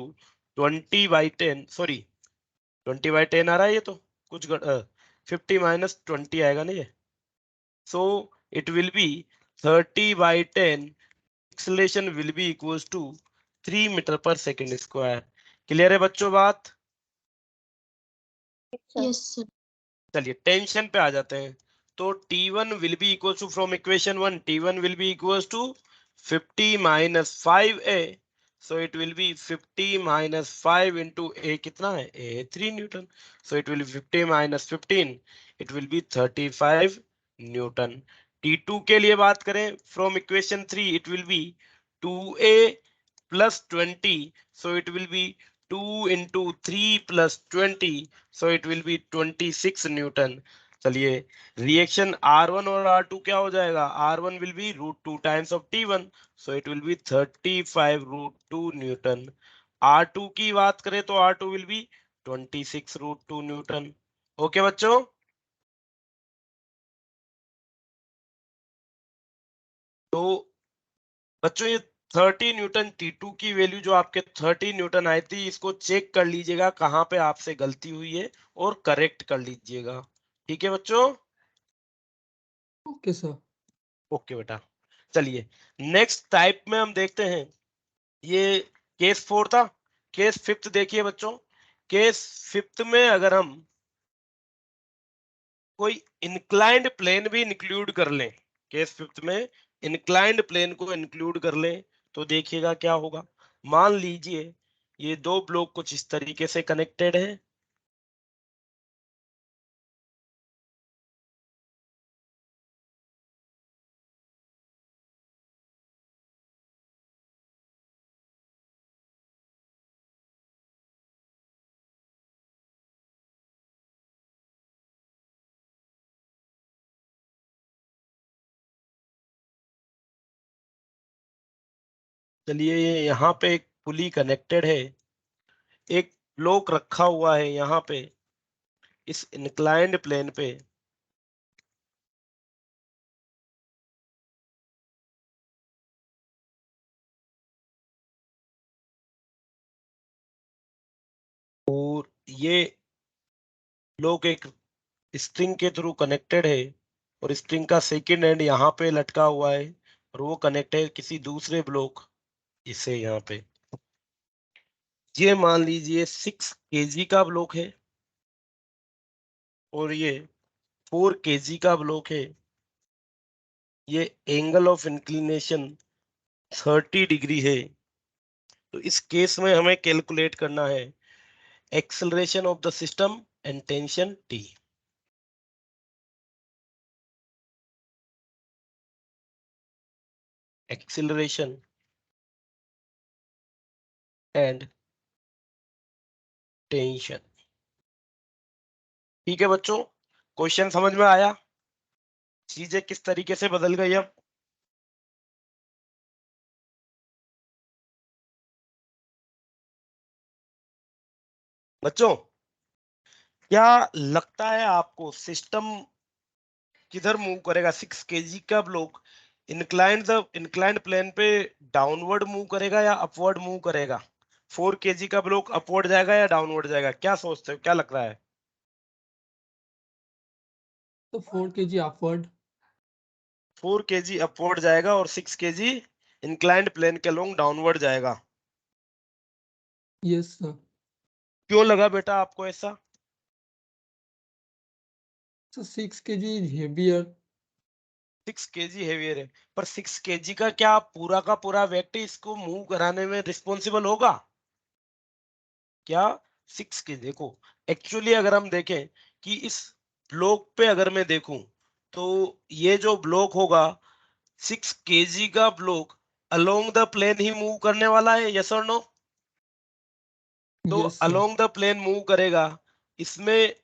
20/10, sorry 20/10 आ रहा है ये तो कुछ 50 माइनस 20 आएगा ना ये, so it will be 30/10, acceleration will be equals to 3 metre पर सेकेंड स्क्वायर। क्लियर है बच्चों बात? Yes, sir. चलिए टेंशन पे आ जाते हैं। तो T1 will be equals to, from equation 1 T1 will be equals to 50 minus 5a, so it will be 50 minus 5 into a, कितना है a 3 Newton, so it will be 50 minus 15, it will be 35 newton. T2 के लिए बात करें, from equation 3 it will be 2a plus 20, so it will be 2 into 3 plus 20, so it will be 26 Newton. चलिए रिएक्शन R1 और R2 क्या हो जाएगा, R1 will be √2 times of T1, so it will be 35 √2 Newton. R2 की बात करें तो R2 will be 26 √2 Newton. Okay बच्चों, तो बच्चों ये 30 न्यूटन T2 की वैल्यू जो आपके 30 न्यूटन आई थी, इसको चेक कर लीजिएगा कहां पे आपसे गलती हुई है और करेक्ट कर लीजिएगा। ठीक है बच्चों? Okay sir. ओके बेटा, चलिए नेक्स्ट टाइप में हम देखते हैं। ये केस 4 था। केस 5 देखिए बच्चों। केस 5 में अगर हम कोई इंक्लाइंड प्लेन भी इंक्लूड कर लें, केस 5 में इंक्लाइंड प्लेन को इंक्लूड कर लें, तो देखिएगा क्या होगा। मान लीजिए ये दो ब्लॉक कुछ इस तरीके से कनेक्टेड है, चलिए ये यहाँ पे एक पुली कनेक्टेड है, एक ब्लॉक रखा हुआ है यहाँ पे इस इंक्लाइंड प्लेन पे, और ये ब्लॉक एक स्ट्रिंग के थ्रू कनेक्टेड है, और स्ट्रिंग का सेकेंड एंड यहाँ पे लटका हुआ है, और वो कनेक्ट है किसी दूसरे ब्लॉक इसे यहाँ पे। ये मान लीजिए 6 kg का ब्लॉक है, और ये 4 kg का ब्लॉक है। ये एंगल ऑफ इंक्लिनेशन 30 डिग्री है। तो इस केस में हमें कैलकुलेट करना है acceleration of the system and tension T। Acceleration and tension. ठीक है बच्चों, क्वेश्चन समझ में आया, चीजें किस तरीके से बदल गई अब? बच्चों क्या लगता है आपको सिस्टम किधर मूव करेगा? 6 kg का ब्लॉक इंक्लाइंड प्लेन पे डाउनवर्ड मूव करेगा या अपवर्ड मूव करेगा? 4 kg का ब्लॉक अपवर्ड जाएगा या डाउनवर्ड जाएगा? क्या सोचते हो, क्या लग रहा है? तो 4 kg अपवर्ड। 4 kg अपवर्ड जाएगा और 6 kg इंक्लाइंड प्लेन के अलोंग डाउनवर्ड जाएगा। Yes sir. क्यों लगा बेटा आपको ऐसा? So 6 kg is heavier. 6 kg heavier है, पर 6 kg का क्या पूरा का पूरा वेट इसको मूव कराने में रिस्पॉन्सिबल होगा क्या? 6 के देखो, एक्चुअली अगर हम देखें कि इस ब्लॉक पे अगर मैं देखूं, तो ये जो ब्लॉक होगा 6 kg का ब्लॉक अलोंग द प्लेन ही मूव करने वाला है, यस और नो? तो Yes sir. Along the plane move करेगा, इसमें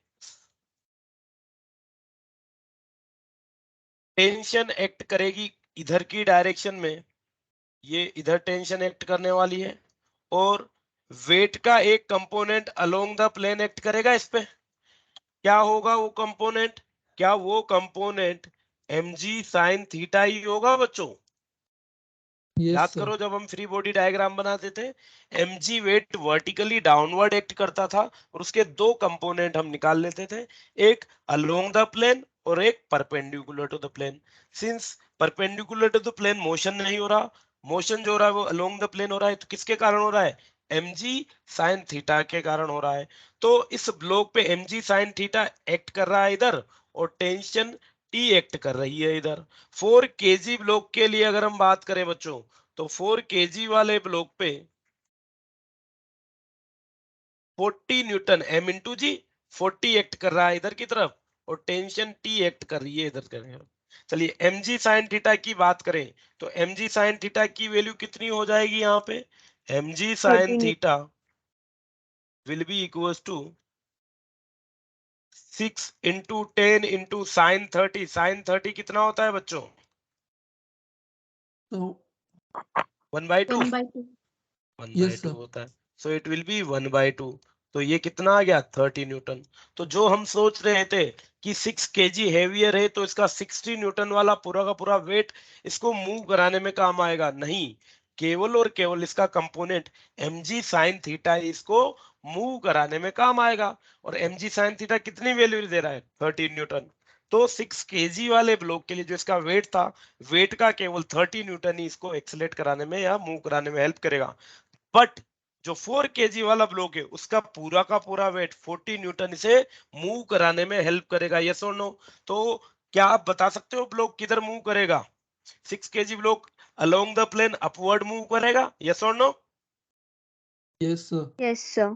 टेंशन एक्ट करेगी इधर की डायरेक्शन में, ये इधर टेंशन एक्ट करने वाली है, और वेट का एक component along the plane act करेगा इस पे, क्या होगा वो कंपोनेंट? क्या वो कंपोनेंट mg sin थीटा ही होगा बच्चों? Yes, याद sir. करो जब हम फ्री बॉडी डायग्राम बनाते थे, mg weight vertically downward act करता था और उसके दो कंपोनेंट हम निकाल लेते थे, एक अलोंग द प्लेन और एक perpendicular to the plane. Since perpendicular to the plane motion नहीं हो रहा, मोशन जो हो रहा है वो अलोंग द प्लेन हो रहा है, तो किसके कारण हो रहा है? mg sin थीटा के कारण हो रहा है। तो इस ब्लॉक पे mg sin थीटा एक्ट कर रहा है इधर, और टेंशन T एक्ट कर रही है इधर। 4 kg ब्लॉक के लिए अगर हम बात करें बच्चों, तो 4 kg वाले ब्लॉक पे 40 न्यूटन m इंटू जी 40 एक्ट कर रहा है इधर की तरफ, और टेंशन T एक्ट कर रही है इधर कर। चलिए mg sin थीटा की बात करें, तो mg sin थीटा की वैल्यू कितनी हो जाएगी यहाँ पे? mg sin theta will be equals to 6 into 10 into sine 30। Sine 30 कितना होता है बच्चों? So 1/2। 1/2. 1/2 yes, sir. होता है, सो इट विल बी 1/2। तो ये कितना आ गया? 30 न्यूटन। तो जो हम सोच रहे थे कि 6 kg हैवियर है, तो इसका 60 न्यूटन वाला पूरा का पूरा वेट इसको मूव कराने में काम आएगा, नहीं, केवल और केवल इसका कंपोनेंट mg sin थीटा इसको मूव कराने में काम आएगा। और mg sin थीटा कितनी वैल्यू दे रहा है? 30 न्यूटन। तो 6 kg वाले ब्लॉक के लिए जो इसका वेट था, वेट का केवल 30 न्यूटन ही इसको एक्सेलेरेट कराने में या मूव कराने में हेल्प करेगा। बट जो 4 kg वाला ब्लॉक है, उसका पूरा का पूरा वेट 40 न्यूटन इसे मूव कराने में हेल्प करेगा, यस और नो? तो क्या आप बता सकते हो ब्लॉक किधर मूव करेगा? 6 kg block along the plane upward move करेगा, यस और no? Yes, sir. Yes, sir.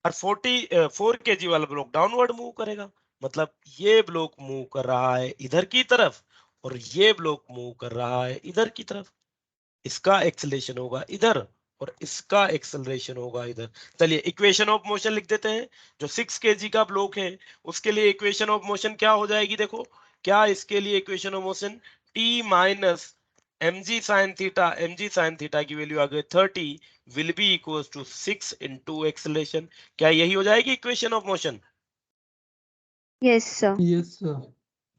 और 4 kg वाला ब्लॉक डाउनवर्ड मूव करेगा। मतलब ये ब्लॉक मूव कर रहा है इधर की तरफ, और ये ब्लॉक मूव कर रहा है इधर की तरफ। इसका एक्सेलरेशन होगा इधर, और इसका एक्सेलरेशन होगा इधर। चलिए इक्वेशन ऑफ मोशन लिख देते हैं। जो 6 kg का ब्लॉक है, उसके लिए इक्वेशन ऑफ मोशन क्या हो जाएगी? देखो, क्या इसके लिए equation of motion t minus mg sin theta की वैल्यू आ गई 30 will be equals to 6 into acceleration. क्या यही हो जाएगी equation of motion? Yes, sir. Yes, sir.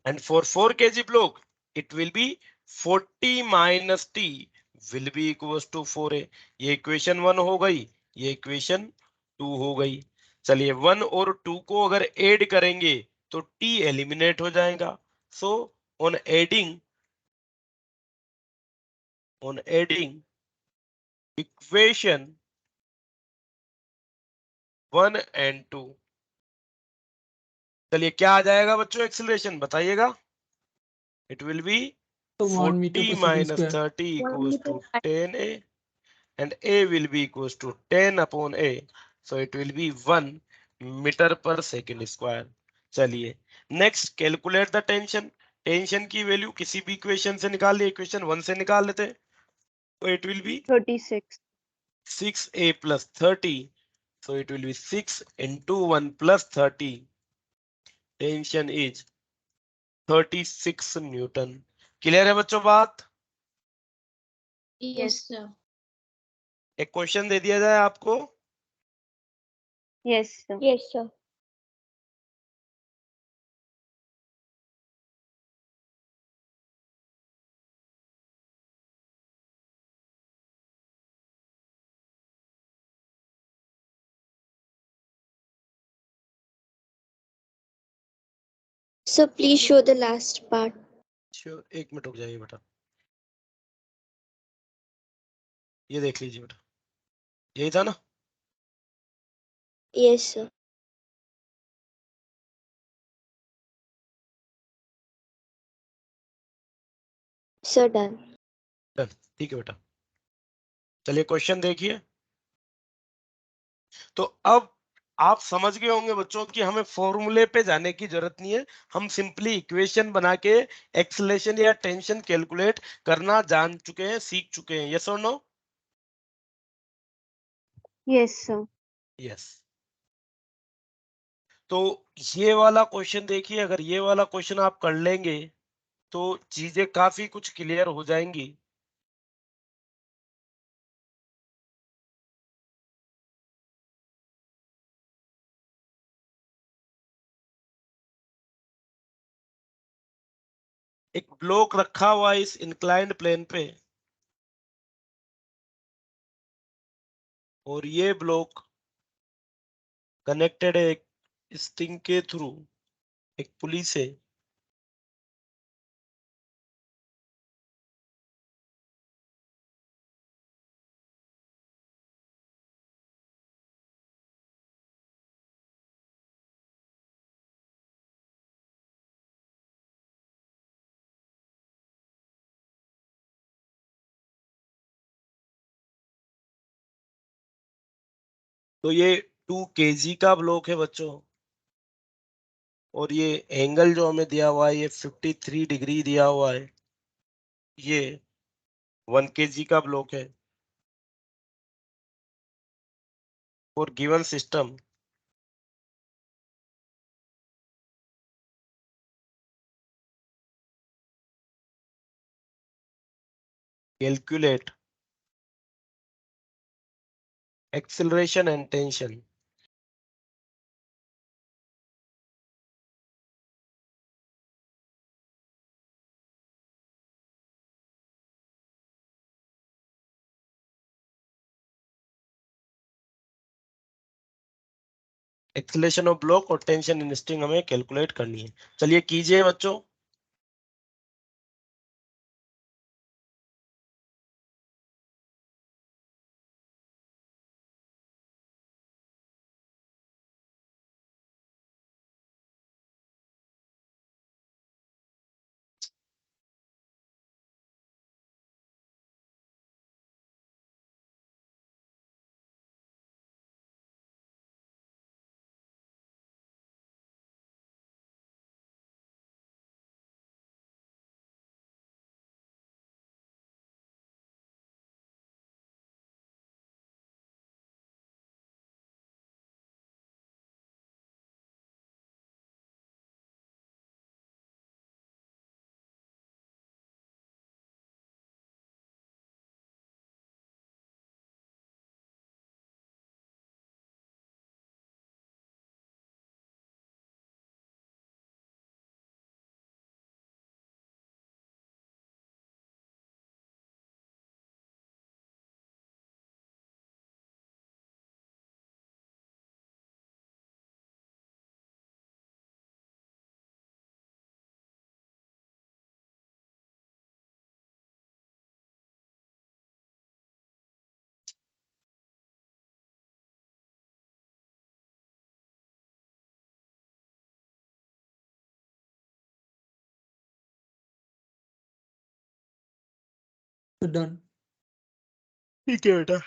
And for 4 kg block, it will be 40 minus t will be equals to 4a। ये इक्वेशन 1 हो गई, ये इक्वेशन 2 हो गई। चलिए 1 और 2 को अगर ऐड करेंगे तो t एलिमिनेट हो जाएगा। So on adding equation 1 and 2, चलिए क्या आ जाएगा बच्चों एक्सेलरेशन बताइएगा? It will B So 1 meter 40 per second minus square. 30 1 equals meter. to 10a, and a will be equals to 10 upon a, so it will be 1 meter per second square। चलिए next calculate the tension. Tension की वैल्यू किसी भी इक्वेशन से निकाल ली, इक्वेशन 1 से निकाल लेते हैं, तो it will B 36. 6a plus 30, so it will be 6 into 1 plus 30, tension is 36 Newton. Clear है बच्चों बात? Yes, sir. एक क्वेश्चन दे दिया जाए आपको, Yes, sir. Yes, sir. So please show the last part. Sure, एक मिनट रुक जाइए बेटा, ये देख लीजिए बेटा, यही था ना? Yes, sir. Sir, done. Done, ठीक है बेटा। चलिए क्वेश्चन देखिए। तो अब आप समझ गए होंगे बच्चों कि हमें फॉर्मूले पे जाने की जरूरत नहीं है, हम सिंपली इक्वेशन बना के एक्सेलरेशन या टेंशन कैलकुलेट करना जान चुके हैं, सीख चुके हैं, यस और नो? Yes, sir. यस। तो ये वाला क्वेश्चन देखिए, अगर ये वाला क्वेश्चन आप कर लेंगे तो चीजें काफी कुछ क्लियर हो जाएंगी। एक ब्लॉक रखा हुआ है इस इंक्लाइंड प्लेन पे और ये ब्लॉक कनेक्टेड है एक स्ट्रिंग के थ्रू एक पुली से। तो ये 2 kg का ब्लॉक है बच्चों और ये एंगल जो हमें दिया हुआ है ये 53 डिग्री दिया हुआ है। ये 1 kg का ब्लॉक है और given system calculate acceleration and tension. Acceleration of block और टेंशन इन स्ट्रिंग हमें कैलकुलेट करनी है। चलिए कीजिए बच्चों। So done. ठीक है बेटा।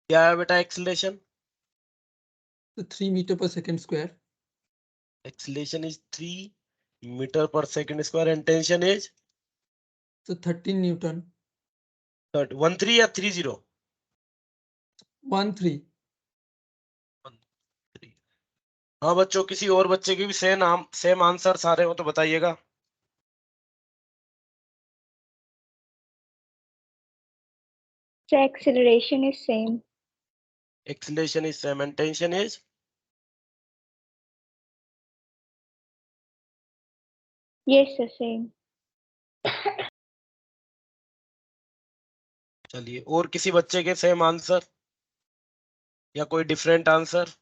क्या है बेटा acceleration? So 3 meter per second square. Acceleration is 3 meter per second square and tension is So 13 Newton. 13 या 30? 13. हाँ बच्चों, किसी और बच्चे के भी सेम आंसर सारे हो तो बताइएगा। So acceleration is same. Acceleration is same and tension is Yes, sir, same. चलिए, और किसी बच्चे के सेम आंसर या कोई different answer?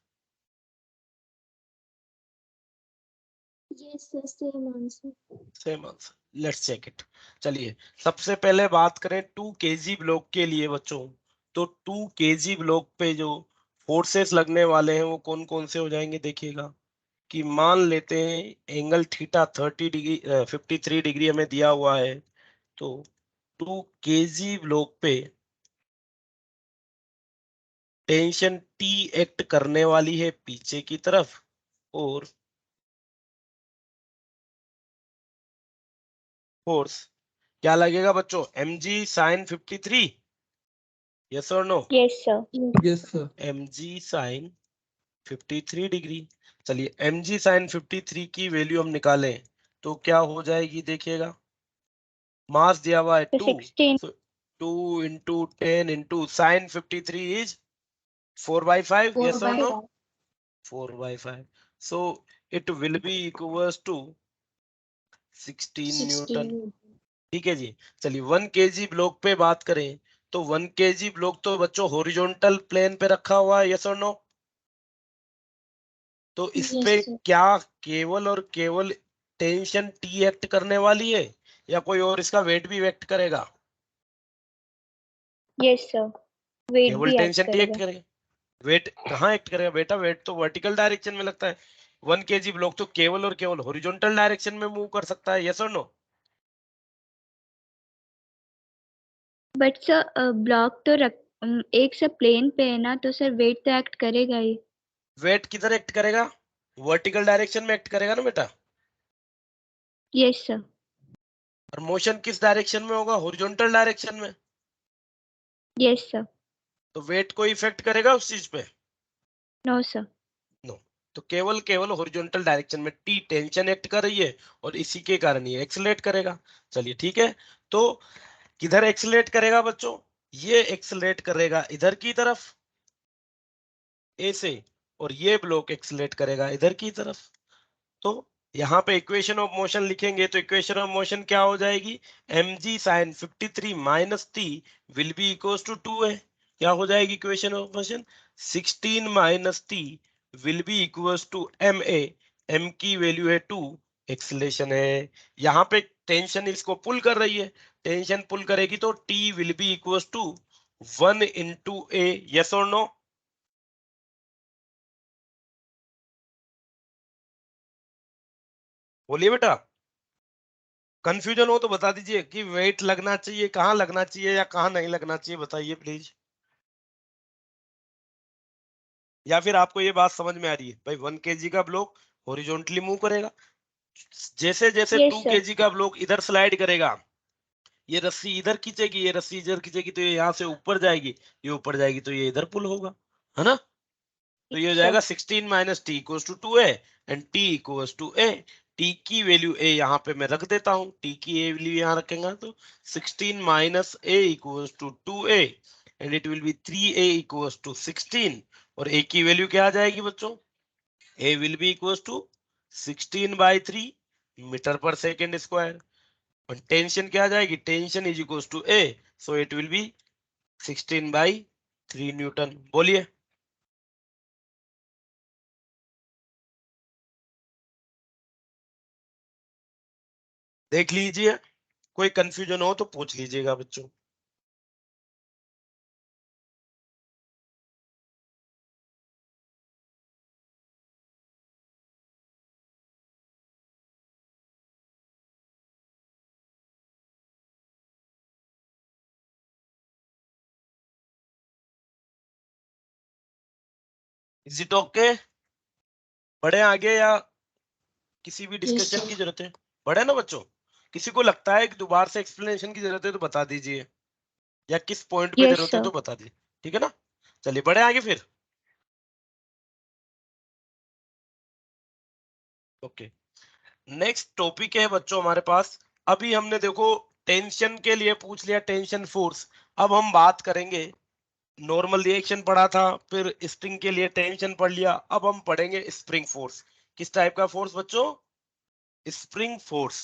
Yes, sir, same answer. Same answer, let's check it. चलिए, सबसे पहले बात करें 2 kg ब्लॉक के लिए बच्चों। तो 2 kg ब्लॉक पे जो फोर्सेस लगने वाले हैं वो कौन कौन से हो जाएंगे देखिएगा। कि मान लेते हैं एंगल थीटा 30 डिग्री 53 डिग्री हमें दिया हुआ है। तो 2 kg ब्लॉक पे टेंशन T एक्ट करने वाली है पीछे की तरफ और फोर्स क्या लगेगा बच्चों, mg sin 53, यस और no? Yes, sir. Yes, sir. mg sin 53 degree. चलिए mg sin 53 की वैल्यू हम निकालें तो क्या हो जाएगी, देखिएगा मास दिया हुआ है So 2, 16. so 2 into 10 into sin 53 is 4/5, yes or no? 4/5, so it will be equals to 16 Newton. ठीक है जी। चलिए 1 kg ब्लॉक पे बात करें तो 1 kg ब्लॉक तो बच्चों हॉरिजॉन्टल प्लेन पे रखा हुआ है, यस और नो? तो इस Yes, पे sir. क्या केवल और केवल टेंशन टी एक्ट करने वाली है या कोई और इसका वेट भी एक्ट करेगा? Yes, sir. Weight केवल भी act टेंशन टी एक्ट करेगा. करेगा, वेट कहाँ एक्ट करेगा बेटा? वेट तो वर्टिकल डायरेक्शन में लगता है। 1 kg ब्लॉक तो केवल और केवल हॉरिजॉन्टल डायरेक्शन में मूव कर सकता है, यस और नो? But sir, block तो एक से प्लेन पे है ना, तो सर वेट तो एक्ट करेगा ही. वेट किधर एक्ट करेगा? वर्टिकल डायरेक्शन में एक्ट करेगा ना बेटा। Yes, sir. और मोशन किस डायरेक्शन में होगा? हॉरिजॉन्टल डायरेक्शन में। Yes, sir. तो वेट को इफेक्ट करेगा उस चीज पे? No, sir. नो। तो केवल केवल हॉरिजॉन्टल डायरेक्शन में टी टेंशन एक्ट कर रही है और इसी के कारण ये एक्सेलरेट करेगा। चलिए ठीक है, तो किधर एक्सेलरेट करेगा बच्चों? ये एक्सेलरेट करेगा इधर की तरफ ए से, और ये ब्लॉक एक्सेलरेट करेगा इधर की तरफ। तो यहाँ पे इक्वेशन ऑफ मोशन लिखेंगे तो इक्वेशन ऑफ मोशन क्या हो जाएगी, mg sin 53 minus t will be equals to 2a। क्या हो जाएगी equation of motion? 16 minus t will be equals to ma। m की वैल्यू है 2, एक्सेलेरेशन है। यहाँ पे टेंशन इसको पुल कर रही है, टेंशन पुल करेगी तो t will be equals to 1 into a, yes और नो? बोलिए बेटा, कंफ्यूजन हो तो बता दीजिए कि वेट लगना चाहिए, कहाँ लगना चाहिए या कहाँ नहीं लगना चाहिए, बताइए प्लीज। या फिर आपको ये बात समझ में आ रही है भाई 1 kg का ब्लॉक हॉरिजॉन्टली मूव करेगा, जैसे जैसे Yes, 2 sir. kg का ब्लॉक इधर स्लाइड करेगा, ये रस्सी इधर खींचेगी, ये रस्सी इधर खींचेगी तो ये यहाँ से ऊपर जाएगी, ये ऊपर जाएगी तो ये इधर पुल होगा, है ना? तो ये हो Yes, sir. जाएगा 16 minus T equals to 2a and T equals to A. T की वैल्यू a यहाँ पे मैं रख देता हूँ, टी की ए वैल्यू यहाँ रखेंगे तो 16 minus a equals to 2a and it will be 3a equals to 16। और a की वैल्यू क्या आ जाएगी बच्चों? a will be equals to 16/3 metre पर सेकेंड स्क्वायर। और टेंशन क्या आ जाएगी? Tension is equals to a, so it will be 16/3 newton. बोलिए। देख लीजिए, कोई कंफ्यूजन हो तो पूछ लीजिएगा बच्चों। Is it okay? बढ़े आगे या किसी भी डिस्कशन की जरूरत है? बढ़े ना बच्चों? किसी को लगता है कि दोबारा से एक्सप्लेनेशन की जरूरत है तो बता दीजिए, या किस पॉइंट पे Yes, जरूरत है sir. तो बता दीजिए, ठीक है ना? चलिए बढ़े आगे फिर। ओके, नेक्स्ट टॉपिक है बच्चों हमारे पास। अभी हमने देखो टेंशन के लिए पूछ लिया, टेंशन फोर्स। अब हम बात करेंगे, नॉर्मल रिएक्शन पढ़ा था, फिर स्प्रिंग के लिए टेंशन पढ़ लिया, अब हम पढ़ेंगे स्प्रिंग फोर्स। किस टाइप का फोर्स बच्चों? Spring force.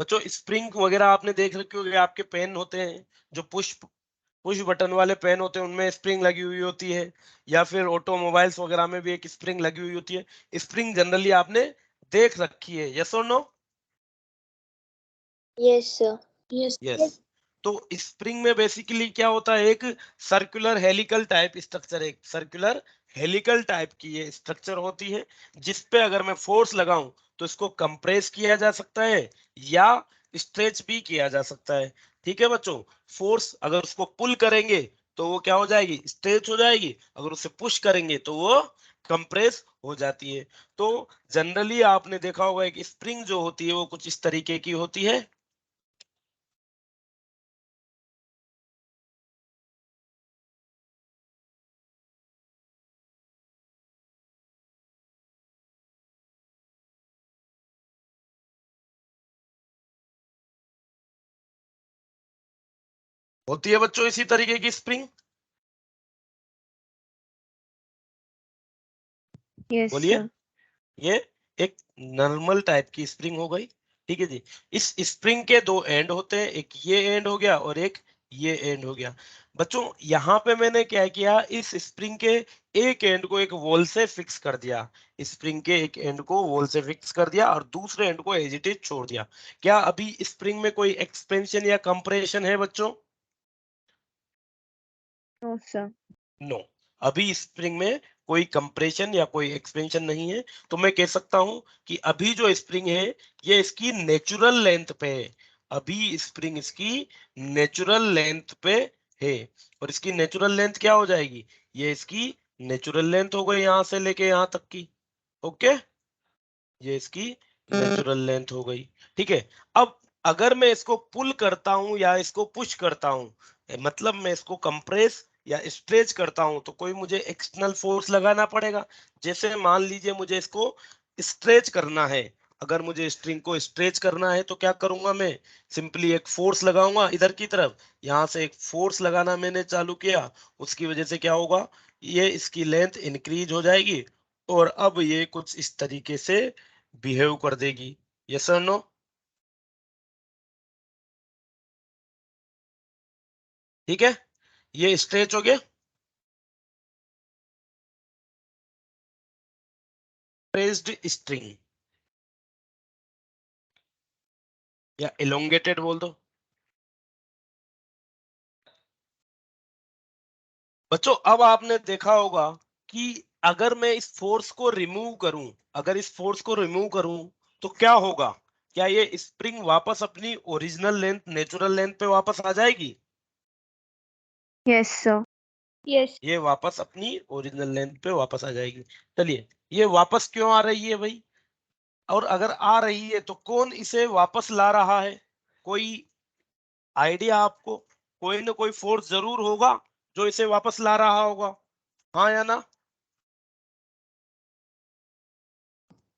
बच्चों स्प्रिंग वगैरह आपने देख रखे होंगे, आपके पेन होते हैं जो पुश पुश बटन वाले पेन होते हैं, उनमें स्प्रिंग लगी हुई होती है, या फिर ऑटोमोबाइल्स वगैरह में भी एक स्प्रिंग लगी हुई होती है। स्प्रिंग जनरली आपने देख रखी है, यस और नो? Yes, sir. यस। तो स्प्रिंग में बेसिकली क्या होता है, एक सर्कुलर हेलिकल टाइप स्ट्रक्चर, एक सर्कुलर हेलिकल टाइप की ये स्ट्रक्चर होती है, जिसपे अगर मैं फोर्स लगाऊं तो इसको कंप्रेस किया जा सकता है या स्ट्रेच भी किया जा सकता है। ठीक है बच्चों, फोर्स अगर उसको पुल करेंगे तो वो क्या हो जाएगी, स्ट्रेच हो जाएगी। अगर उसे पुश करेंगे तो वो कंप्रेस हो जाती है। तो जनरली आपने देखा होगा कि स्प्रिंग जो होती है वो कुछ इस तरीके की होती है। होती है बच्चों इसी तरीके की स्प्रिंग। Yes, बोलिए। sir. ये एक नॉर्मल टाइप की स्प्रिंग हो गई। ठीक है जी। इस स्प्रिंग के दो एंड होते हैं, एक ये एंड हो गया और एक ये एंड हो गया। बच्चों यहाँ पे मैंने क्या किया, इस स्प्रिंग के एक एंड को एक वॉल से फिक्स कर दिया। स्प्रिंग के एक एंड को वॉल से फिक्स कर दिया और दूसरे एंड को एज इट इज छोड़ दिया। क्या अभी स्प्रिंग में कोई एक्सपेंशन या कंप्रेशन है बच्चों? No, sir. नो। अभी स्प्रिंग में कोई कंप्रेशन या कोई एक्सपेंशन नहीं है। तो मैं कह सकता हूं कि अभी जो स्प्रिंग है ये इसकी नेचुरल लेंथ पे है। अभी स्प्रिंग इसकी नेचुरल लेंथ पे है। और इसकी नेचुरल लेंथ क्या हो जाएगी, ये इसकी नेचुरल लेंथ हो गई यहां से लेके यहां तक की। ओके, ये इसकी नेचुरल लेंथ हो गई। ठीक है। अब अगर मैं इसको पुल करता हूं या इसको पुश करता हूं, मतलब मैं इसको कंप्रेस या स्ट्रेच करता हूं, तो कोई मुझे एक्सटर्नल फोर्स लगाना पड़ेगा। जैसे मान लीजिए मुझे इसको स्ट्रेच करना है। अगर मुझे स्ट्रिंग को स्ट्रेच करना है तो क्या करूंगा, मैं सिंपली एक फोर्स लगाऊंगा इधर की तरफ। यहां से एक फोर्स लगाना मैंने चालू किया, उसकी वजह से क्या होगा, ये इसकी लेंथ इंक्रीज हो जाएगी और अब ये कुछ इस तरीके से बिहेव कर देगी। यस और नो? ठीक है, ये स्ट्रेच हो गया। प्रेस्ड स्ट्रिंग या एलोंगेटेड बोल दो। बच्चों अब आपने देखा होगा कि अगर मैं इस फोर्स को रिमूव करूं, अगर इस फोर्स को रिमूव करूं तो क्या होगा, क्या ये स्प्रिंग वापस अपनी ओरिजिनल लेंथ, नेचुरल लेंथ पे वापस आ जाएगी? Yes, sir. Yes. ये वापस अपनी ओरिजिनल लेंथ पे वापस आ जाएगी। चलिए, ये वापस क्यों आ रही है भाई, और अगर आ रही है तो कौन इसे वापस ला रहा है? कोई आइडिया आपको? कोई ना कोई फोर्स जरूर होगा जो इसे वापस ला रहा होगा, हाँ या ना?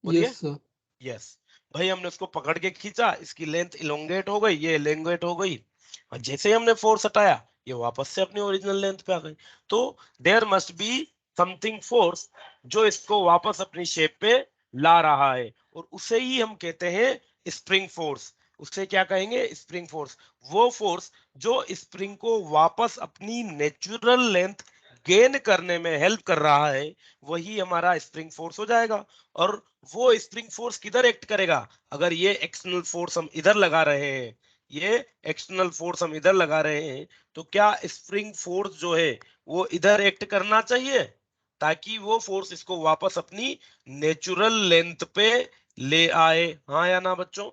बोलिए। Yes, sir. यस। भाई हमने उसको पकड़ के खींचा, इसकी लेंथ इलोंगेट हो गई, ये इलोंगेट हो गई, और जैसे ही हमने फोर्स हटाया ये वापस से अपनी ओरिजिनल लेंथ पे आ गई। तो there must be something force जो इसको वापस अपनी शेप पे ला रहा है, और उसे ही हम कहते हैं स्प्रिंग फोर्स। उसे क्या कहेंगे, स्प्रिंग फोर्स। वो फोर्स जो स्प्रिंग को वापस अपनी नेचुरल लेंथ गेन करने में हेल्प कर रहा है, वही हमारा स्प्रिंग फोर्स हो जाएगा। और वो स्प्रिंग फोर्स किधर एक्ट करेगा, अगर ये एक्सटर्नल फोर्स हम इधर लगा रहे हैं, ये एक्सटर्नल फोर्स हम इधर लगा रहे हैं, तो क्या स्प्रिंग फोर्स जो है वो इधर एक्ट करना चाहिए, ताकि वो फोर्स इसको वापस अपनी नेचुरल लेंथ पे ले आए, हाँ या ना बच्चों?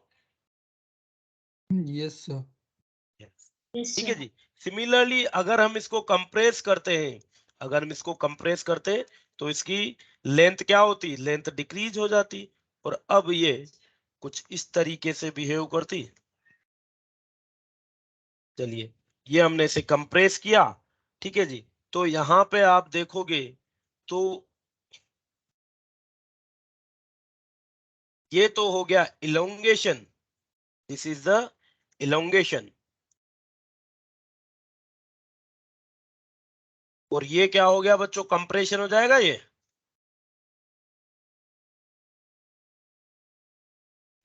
Yes, sir. Yes, ठीक है sir. जी। सिमिलरली अगर हम इसको कंप्रेस करते हैं, अगर हम इसको कंप्रेस करते हैं तो इसकी लेंथ क्या होती, लेंथ डिक्रीज हो जाती, और अब ये कुछ इस तरीके से बिहेव करती। चलिए, ये हमने इसे कंप्रेस किया। ठीक है जी। तो यहाँ पे आप देखोगे तो ये तो हो गया elongation, this is the elongation. और ये क्या हो गया बच्चों, कंप्रेशन हो जाएगा ये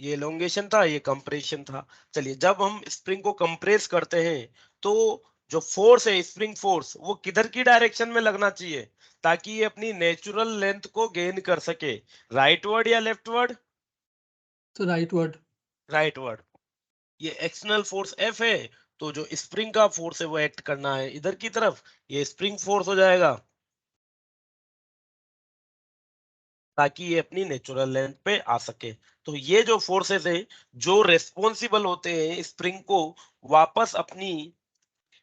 एलोंगेशन था, ये कंप्रेशन था। चलिए, जब हम स्प्रिंग को कंप्रेस करते हैं तो जो फोर्स है, स्प्रिंग फोर्स, वो किधर की डायरेक्शन में लगना चाहिए ताकि ये अपनी नेचुरल लेंथ को गेन कर सके, राइट वर्ड या left word? So right word. Right word. ये एक्सटर्नल फोर्स एफ है, तो जो स्प्रिंग का फोर्स है वो एक्ट करना है इधर की तरफ, ये स्प्रिंग फोर्स हो जाएगा ताकि ये अपनी नेचुरल लेंथ पे आ सके। तो ये जो फोर्सेस है जो रेस्पॉन्सिबल होते हैं स्प्रिंग को वापस अपनी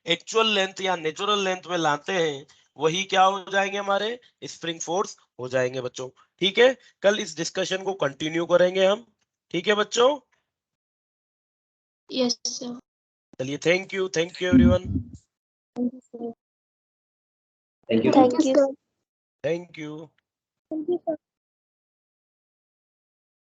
एक्चुअल लेंथ या नेचुरल लेंथ में लाते हैं वही क्या हो जाएंगे, हमारे स्प्रिंग फोर्स हो जाएंगे बच्चों। ठीक है, कल इस डिस्कशन को कंटिन्यू करेंगे हम। ठीक है बच्चों, Yes, sir. चलिए thank you everyone. Thank you. Thank you. Thank you. Thank you, sir.